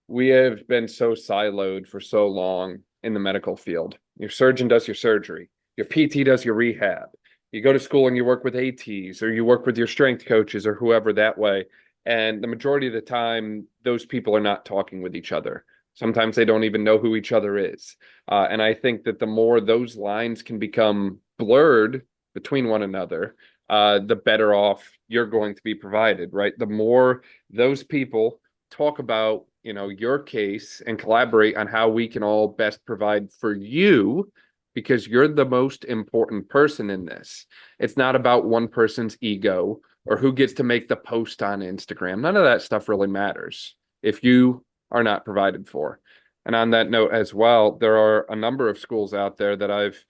we have been so siloed for so long in the medical field. Your surgeon does your surgery, your PT does your rehab. You go to school and you work with ATs or you work with your strength coaches or whoever that way. And the majority of the time, those people are not talking with each other. Sometimes they don't even know who each other is. And I think that the more those lines can become blurred between one another, the better off you're going to be provided, right? The more those people talk about, your case and collaborate on how we can all best provide for you, because you're the most important person in this. It's not about one person's ego or who gets to make the post on Instagram. None of that stuff really matters if you are not provided for. And on that note as well, there are a number of schools out there that I've,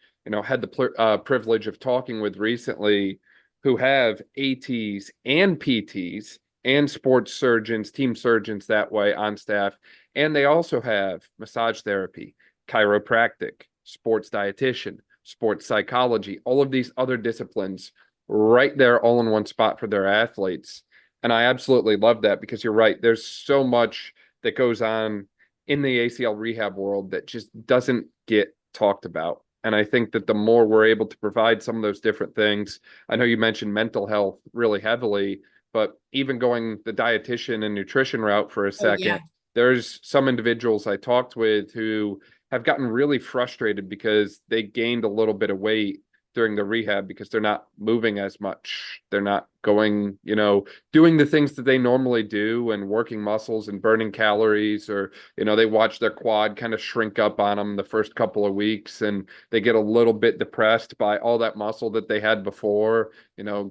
had the privilege of talking with recently who have ATs and PTs and sports surgeons, team surgeons that way on staff. And they also have massage therapy, chiropractic, sports dietitian, sports psychology, all of these other disciplines right there all in one spot for their athletes. And I absolutely love that because you're right. There's so much that goes on in the ACL rehab world that just doesn't get talked about. And I think that the more we're able to provide some of those different things, I know you mentioned mental health really heavily, but even going the dietitian and nutrition route for a second, there's some individuals I talked with who have gotten really frustrated because they gained a little bit of weight during the rehab because they're not moving as much. They're not going, doing the things that they normally do and working muscles and burning calories, or, they watch their quad kind of shrink up on them the first couple of weeks and they get a little bit depressed by all that muscle that they had before,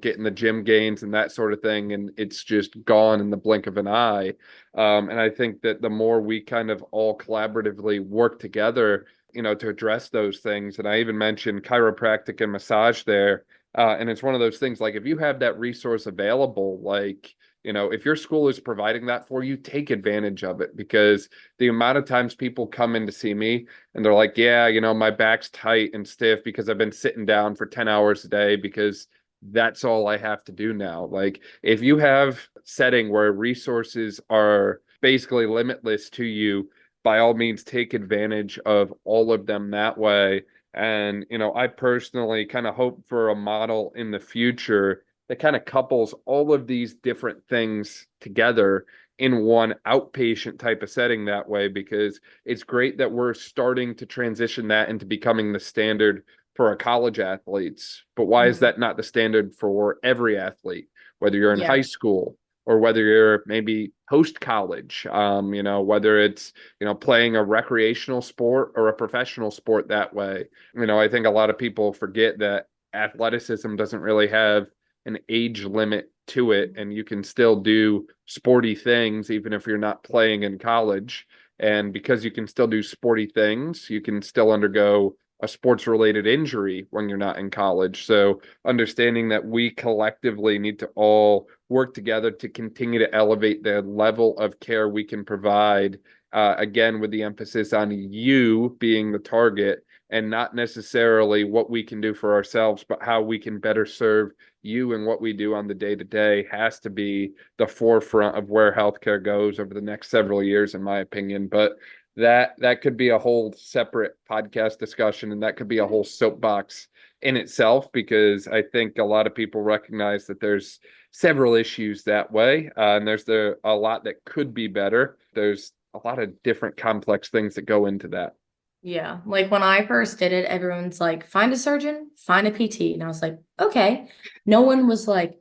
getting the gym gains and that sort of thing. And it's just gone in the blink of an eye. And I think that the more we kind of all collaboratively work together, to address those things. And I even mentioned chiropractic and massage there. And it's one of those things like if you have that resource available, like, if your school is providing that for you, take advantage of it, because the amount of times people come in to see me and they're like, yeah, my back's tight and stiff because I've been sitting down for 10 hours a day because that's all I have to do now. Like if you have a setting where resources are basically limitless to you, by all means, take advantage of all of them that way. And, I personally kind of hope for a model in the future that kind of couples all of these different things together in one outpatient type of setting that way, because it's great that we're starting to transition that into becoming the standard for our college athletes. But why is that not the standard for every athlete, whether you're in high school or whether you're maybe post-college, whether it's, playing a recreational sport or a professional sport that way. I think a lot of people forget that athleticism doesn't really have an age limit to it, and you can still do sporty things even if you're not playing in college. And because you can still do sporty things, you can still undergo a sports-related injury when you're not in college. So understanding that we collectively need to all work together to continue to elevate the level of care we can provide, again, with the emphasis on you being the target and not necessarily what we can do for ourselves, but how we can better serve you, and what we do on the day-to-day has to be the forefront of where healthcare goes over the next several years, in my opinion. But that could be a whole separate podcast discussion, and that could be a whole soapbox in itself, because I think a lot of people recognize that there's several issues that way, and there's a lot that could be better. There's a lot of different complex things that go into that. Yeah, like when I first did it, everyone's like, find a surgeon, find a PT. And I was like, okay. No one was like,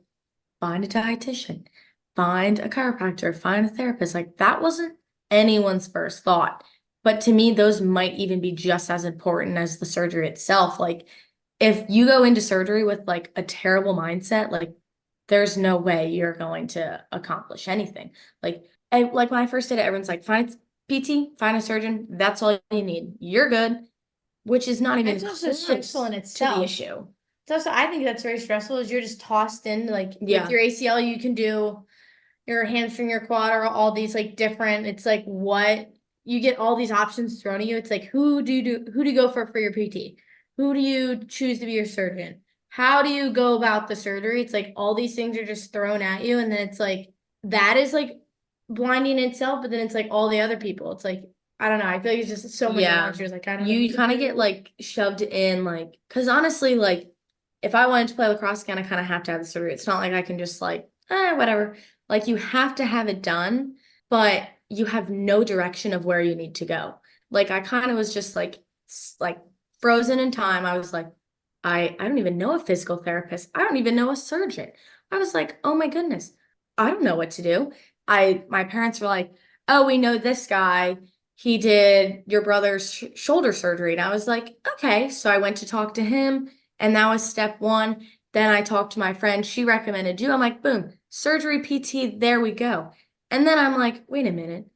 find a dietitian, find a chiropractor, find a therapist. Like that wasn't anyone's first thought. But to me, those might even be just as important as the surgery itself. Like if you go into surgery with like a terrible mindset, like there's no way you're going to accomplish anything. Like when I first did it, everyone's like, find PT, find a surgeon. That's all you need. You're good, which is not even It's also close stressful in to the itself. issue. It's also, I think that's very stressful, is you're just tossed in, like, Yeah. with your ACL, you can do your hamstring, your quad, or all these like different, it's like what you get all these options thrown at you. It's like, who do you go for your PT? Who do you choose to be your surgeon? How do you go about the surgery? It's like all these things are just thrown at you, and then it's like that is like blinding in itself, but then it's like all the other people. It's like, I don't know. I feel like it's just so many Yeah. launchers. Like, I don't know. You kind of get like shoved in, like, because honestly, like, if I wanted to play lacrosse again, I kind of have to have the surgery. It's not like I can just like, whatever. Like, you have to have it done, but you have no direction of where you need to go. Like, I kind of was just like frozen in time. I was like, I don't even know a physical therapist. I don't even know a surgeon. I was like, oh my goodness, I don't know what to do. My parents were like, oh, we know this guy. He did your brother's shoulder surgery. And I was like, okay. So I went to talk to him, and that was step one. Then I talked to my friend. She recommended you. I'm like, boom, surgery PT, there we go. And then I'm like, wait a minute.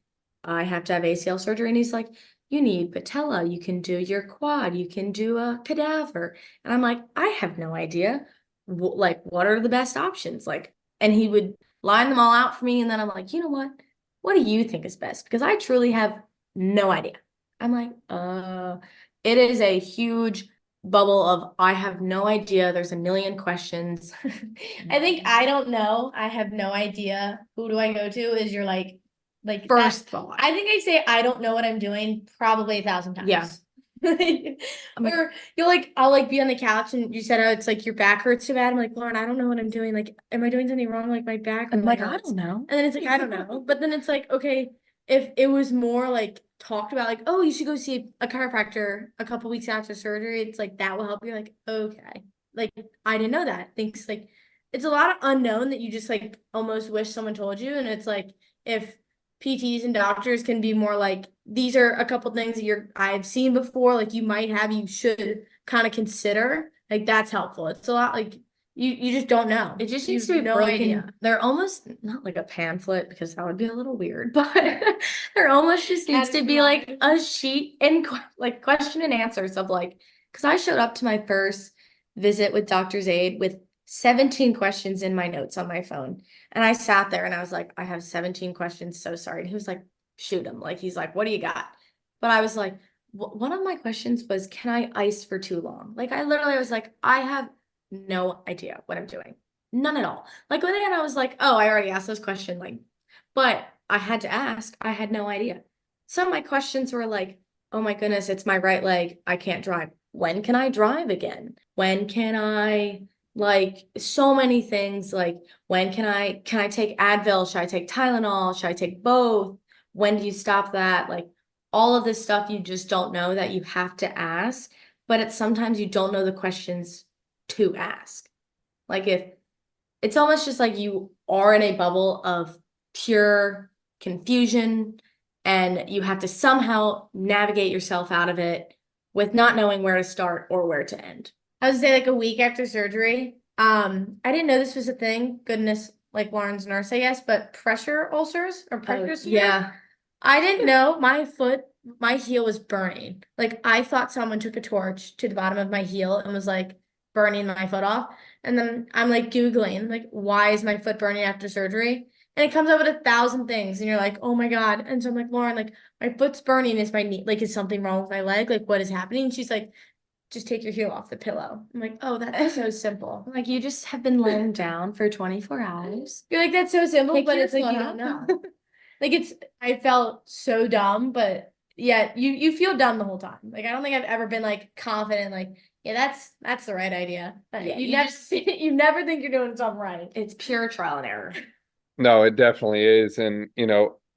I have to have ACL surgery. And he's like, you need patella. You can do your quad. You can do a cadaver. And I'm like, I have no idea. Like, what are the best options? Like, and he would line them all out for me. And then I'm like, you know what? What do you think is best? Because I truly have no idea. I'm like, it is a huge bubble of I have no idea. There's a million questions. I think I don't know. I have no idea. Who do I go to? Is your like First thought. I think I say I don't know what I'm doing probably 1,000 times. Yeah. Or you'll like, I'll like be on the couch and you said, oh, it's like your back hurts so bad. I'm like, Lauren, I don't know what I'm doing. Like, am I doing something wrong? Like my back? I'm like, I hurts. don't know. And then it's like, I don't know. But then it's like, okay, if it was more like talked about, like, oh, you should go see a chiropractor a couple weeks after surgery, it's like that will help you. Like, okay. Like, I didn't know that. Thinks like it's a lot of unknown that you just like almost wish someone told you. And it's like, if PTs and doctors can be more like, these are a couple things that I've seen before, like you might have, you should kind of consider, like that's helpful. It's a lot like you just don't know. It just You needs to have be no broken. idea. They're almost not like a pamphlet, because that would be a little weird, but there almost just needs to be like a sheet and like question and answers of like, because I showed up to my first visit with Doctor's Aid with 17 questions in my notes on my phone. And I sat there and I was like, I have 17 questions. So sorry. And he was like, shoot him. Like, he's like, what do you got? But I was like, one of my questions was, can I ice for too long? Like, I literally was like, I have no idea what I'm doing. None at all. Like, when I was like, oh, I already asked this question. Like, but I had to ask. I had no idea. Some of my questions were like, oh my goodness, it's my right leg. I can't drive. When can I drive again? When can I, like, so many things, like, when can I take Advil? Should I take Tylenol? Should I take both? When do you stop that? Like, all of this stuff you just don't know that you have to ask, but sometimes you don't know the questions to ask. Like, if it's almost just like you are in a bubble of pure confusion and you have to somehow navigate yourself out of it with not knowing where to start or where to end. I would say like a week after surgery. I didn't know this was a thing. Goodness, like Lauren's nurse, I guess, but pressure ulcers or pressure. Yeah. I didn't know my heel was burning. Like, I thought someone took a torch to the bottom of my heel and was like burning my foot off. And then I'm like Googling, like, why is my foot burning after surgery? And it comes up with 1,000 things. And you're like, oh my God. And so I'm like, Lauren, like, my foot's burning. Is my knee, like, is something wrong with my leg? Like, what is happening? And she's like, just take your heel off the pillow. I'm like, oh, that's so simple. Like, you just have been laying down for 24 hours. You're like, that's so simple, Take but your it's like, foot you off. don't know. Like, I felt so dumb, but yeah, you feel dumb the whole time. Like, I don't think I've ever been like confident, like, yeah, that's the right idea. But Yeah, you never think you're doing something right. It's pure trial and error. No, it definitely is. And,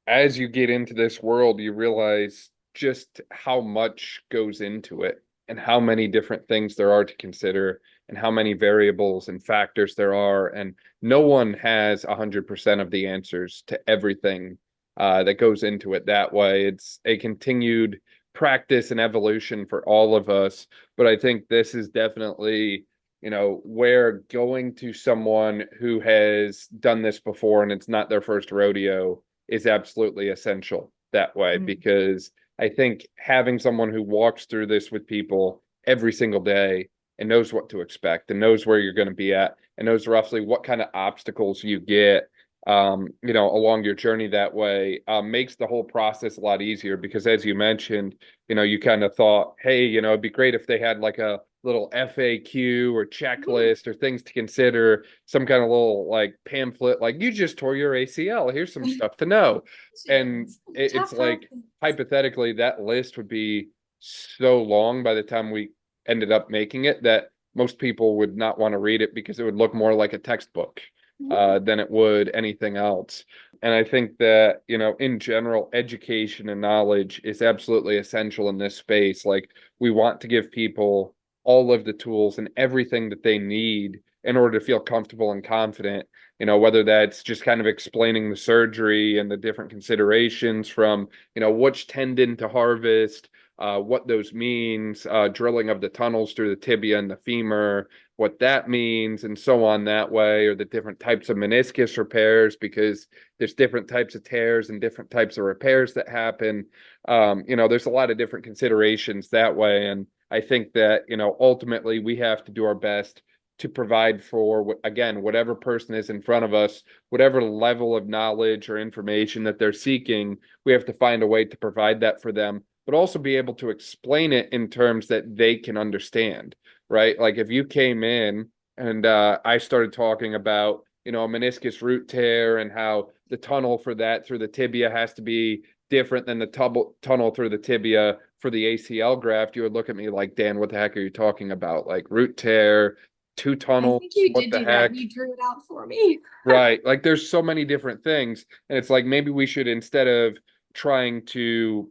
as you get into this world, you realize just how much goes into it and how many different things there are to consider and how many variables and factors there are. And no one has 100% of the answers to everything that goes into it that way. It's a continued practice and evolution for all of us. But I think this is definitely, where going to someone who has done this before and it's not their first rodeo is absolutely essential. that way, Mhm. because I think having someone who walks through this with people every single day and knows what to expect and knows where you're going to be at and knows roughly what kind of obstacles you get, along your journey that way, makes the whole process a lot easier. Because as you mentioned, you kind of thought, hey, it'd be great if they had like a little FAQ or checklist or things to consider, some kind of little like pamphlet, like you just tore your ACL, here's some stuff to know. And it's like, hypothetically, that list would be so long by the time we ended up making it that most people would not want to read it, because it would look more like a textbook than it would anything else. And I think that, in general, education and knowledge is absolutely essential in this space. Like, we want to give people all of the tools and everything that they need in order to feel comfortable and confident, whether that's just kind of explaining the surgery and the different considerations from, which tendon to harvest, what those means, drilling of the tunnels through the tibia and the femur, what that means, and so on that way, or the different types of meniscus repairs, because there's different types of tears and different types of repairs that happen. There's a lot of different considerations that way. And I think that, ultimately we have to do our best to provide for, again, whatever person is in front of us, whatever level of knowledge or information that they're seeking, we have to find a way to provide that for them, but also be able to explain it in terms that they can understand, right? Like if you came in and I started talking about, a meniscus root tear and how the tunnel for that through the tibia has to be different than the tunnel through the tibia for the ACL graft, you would look at me like, Dan, what the heck are you talking about? Like root tear, two tunnels, I think you what did the do heck? that. You drew it out for me. Right. Like there's so many different things. And it's like, maybe we should, instead of trying to,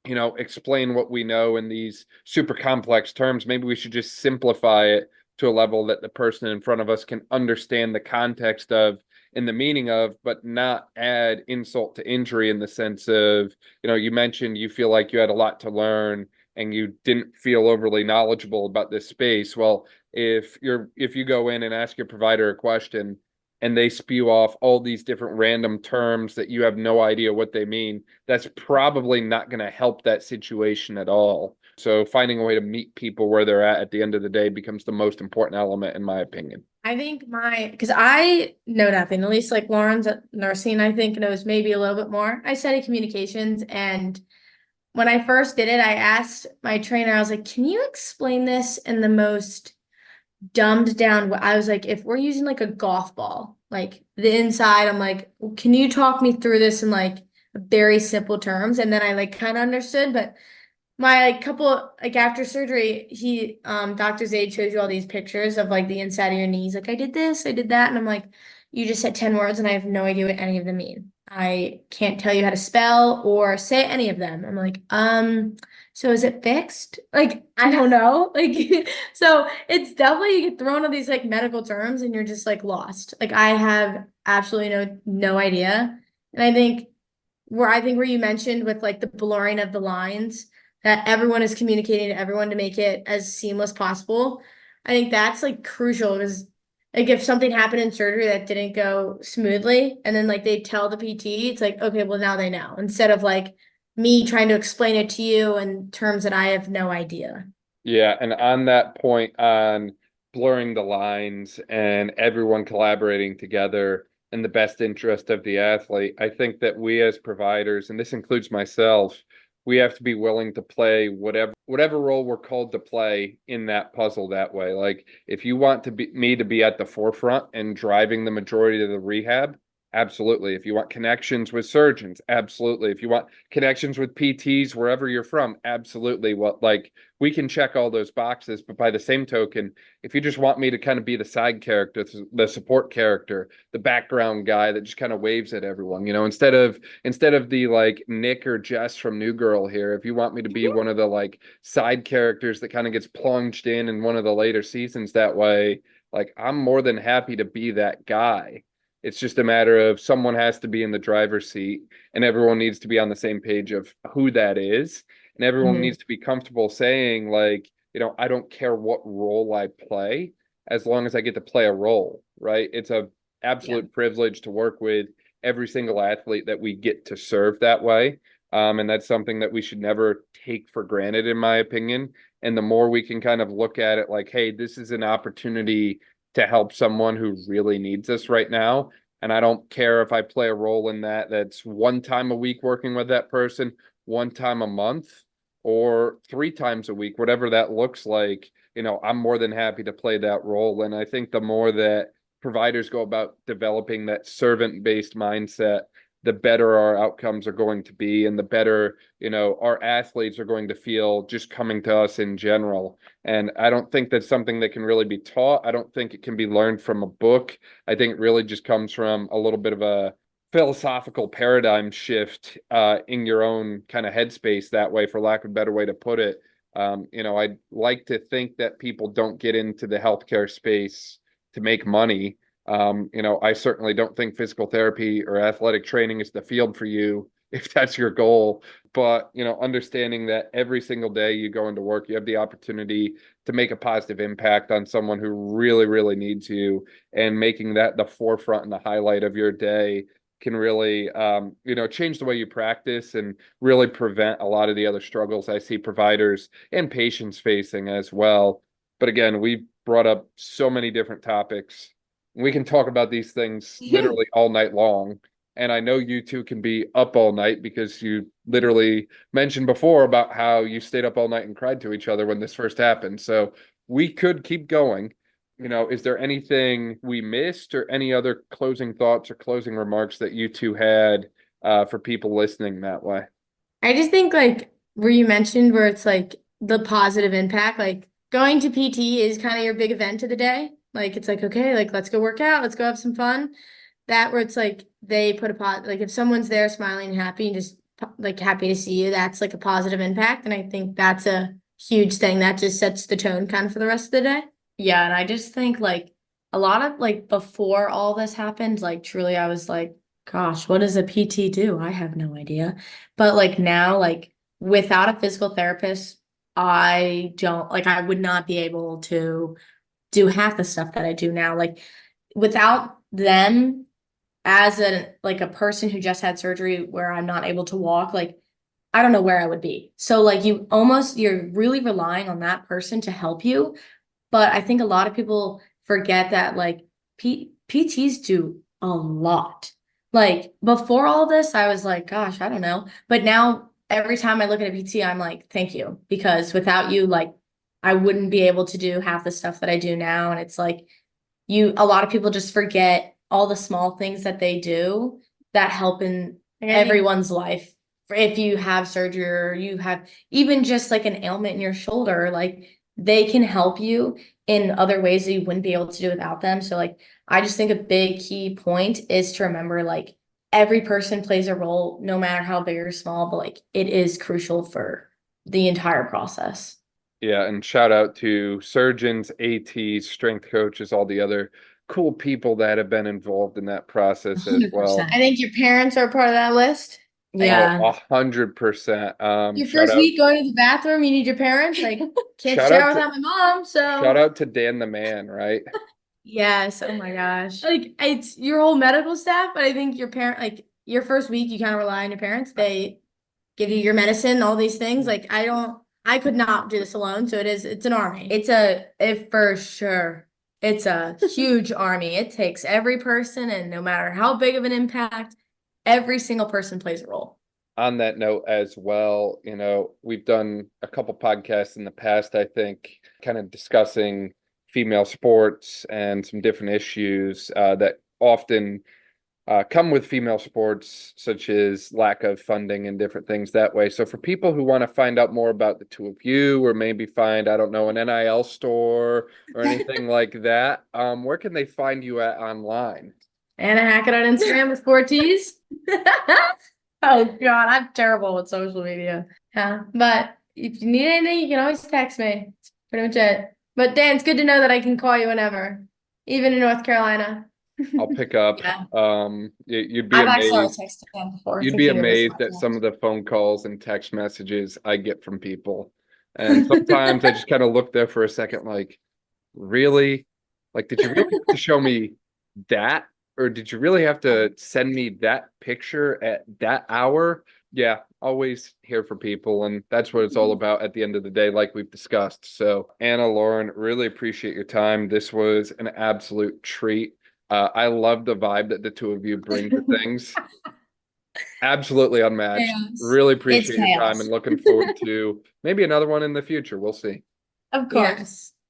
explain what we know in these super complex terms, maybe we should just simplify it to a level that the person in front of us can understand the context of and the meaning of, but not add insult to injury, in the sense of, you mentioned you feel like you had a lot to learn and you didn't feel overly knowledgeable about this space. Well, if you go in and ask your provider a question and they spew off all these different random terms that you have no idea what they mean, that's probably not going to help that situation at all. So finding a way to meet people where they're at the end of the day becomes the most important element, in my opinion. I think because I know nothing, at least like Lauren's at nursing, I think knows maybe a little bit more. I studied communications, and when I first did it, I asked my trainer, I was like, can you explain this in the most dumbed down way? I was like, if we're using like a golf ball, like the inside, I'm like, can you talk me through this in like very simple terms? And then I like kind of understood, but my couple like after surgery, Dr. Zaid shows you all these pictures of like the inside of your knees. Like I did this, I did that, and I'm like, you just said 10 words and I have no idea what any of them mean. I can't tell you how to spell or say any of them. I'm like, so is it fixed? Like, I don't know. Like, so it's definitely you get thrown on these like medical terms and you're just like lost. Like I have absolutely no idea. And I think where you mentioned with like the blurring of the lines, that everyone is communicating to everyone to make it as seamless possible. I think that's like crucial, because like if something happened in surgery that didn't go smoothly and then like they tell the PT, it's like, okay, well now they know, instead of like me trying to explain it to you in terms that I have no idea. Yeah, and on that point on blurring the lines and everyone collaborating together in the best interest of the athlete, I think that we as providers, and this includes myself, we have to be willing to play whatever role we're called to play in that puzzle that way. Like if you want me to be at the forefront and driving the majority of the rehab, absolutely. If you want connections with surgeons, absolutely. If you want connections with PTs wherever you're from, absolutely. We can check all those boxes, but by the same token, if you just want me to kind of be the side character, the support character, the background guy that just kind of waves at everyone, instead of the like Nick or Jess from New Girl here, if you want me to be one of the like side characters that kind of gets plunged in one of the later seasons that way, like I'm more than happy to be that guy. It's just a matter of someone has to be in the driver's seat and everyone needs to be on the same page of who that is. And everyone needs to be comfortable saying like, I don't care what role I play as long as I get to play a role, right? It's a absolute privilege to work with every single athlete that we get to serve that way. And that's something that we should never take for granted, in my opinion. And the more we can kind of look at it like, hey, this is an opportunity to help someone who really needs us right now. And I don't care if I play a role in that. That's one time a week working with that person, one time a month, or 3 times a week, whatever that looks like. I'm more than happy to play that role. And I think the more that providers go about developing that servant-based mindset, the better our outcomes are going to be, and the better, our athletes are going to feel just coming to us in general. And I don't think that's something that can really be taught. I don't think it can be learned from a book. I think it really just comes from a little bit of a philosophical paradigm shift in your own kind of headspace that way, for lack of a better way to put it. I'd like to think that people don't get into the healthcare space to make money. I certainly don't think physical therapy or athletic training is the field for you if that's your goal. But, understanding that every single day you go into work, you have the opportunity to make a positive impact on someone who really, really needs you, and making that the forefront and the highlight of your day can really, change the way you practice and really prevent a lot of the other struggles I see providers and patients facing as well. But again, we brought up so many different topics. We can talk about these things literally all night long. And I know you two can be up all night, because you literally mentioned before about how you stayed up all night and cried to each other when this first happened. So we could keep going. Is there anything we missed, or any other closing thoughts or closing remarks that you two had for people listening that way? I just think like where you mentioned where it's like the positive impact, like going to PT is kind of your big event of the day. Like it's like, okay, like let's go work out, let's go have some fun. That where it's like they put like if someone's there smiling and happy and just like happy to see you, that's like a positive impact. And I think that's a huge thing that just sets the tone kind of for the rest of the day. Yeah, and I just think like a lot of like before all this happened, like truly I was like, gosh, what does a PT do? I have no idea. But like now, like without a physical therapist, I would not be able to do half the stuff that I do now. Like without them, as a person who just had surgery where I'm not able to walk, like I don't know where I would be. So like you're really relying on that person to help you. But I think a lot of people forget that like PTs do a lot. Like before all this, I was like, gosh, I don't know. But now every time I look at a PT, I'm like, thank you. Because without you, like I wouldn't be able to do half the stuff that I do now. And it's like a lot of people just forget all the small things that they do that help in everyone's life. If you have surgery or you have even just like an ailment in your shoulder, like they can help you in other ways that you wouldn't be able to do without them. So like, I just think a big key point is to remember like every person plays a role, no matter how big or small, but like it is crucial for the entire process. Yeah, and shout out to surgeons, ATs, strength coaches, all the other cool people that have been involved in that process as well. 100%. I think your parents are part of that list. Yeah. 100%. Your first week going to the bathroom, you need your parents. Like, can't shower without my mom. So shout out to Dan the man, right? Yes. Oh my gosh. Like it's your whole medical staff, but I think your parent, like your first week, you kind of rely on your parents. They give you your medicine, all these things. Like I could not do this alone. So it's an army. For sure. It's a huge army. It takes every person, and no matter how big of an impact, every single person plays a role. On that note as well, we've done a couple podcasts in the past, I think, kind of discussing female sports and some different issues that often come with female sports, such as lack of funding and different things that way. So for people who want to find out more about the two of you, or maybe find, I don't know, an NIL store or anything like that, where can they find you at online? Anna Hackett on Instagram with 4 T's. Oh God, I'm terrible with social media. Yeah, but if you need anything, you can always text me. That's pretty much it. But Dan, it's good to know that I can call you whenever, even in North Carolina. I'll pick up. Yeah. You'd be I've amazed. actually texted him before. You'd be amazed at some of the phone calls and text messages I get from people. And sometimes I just kind of look there for a second, like, really? Like, did you really have to show me that? Or did you really have to send me that picture at that hour? Yeah, always here for people, and that's what it's all about at the end of the day, like we've discussed. So, Anna, Lauren, really appreciate your time. This was an absolute treat. I love the vibe that the two of you bring to things. Absolutely unmatched. Chaos. Really It's appreciate your time chaos. and looking forward to maybe another one in the future. We'll see. Of course.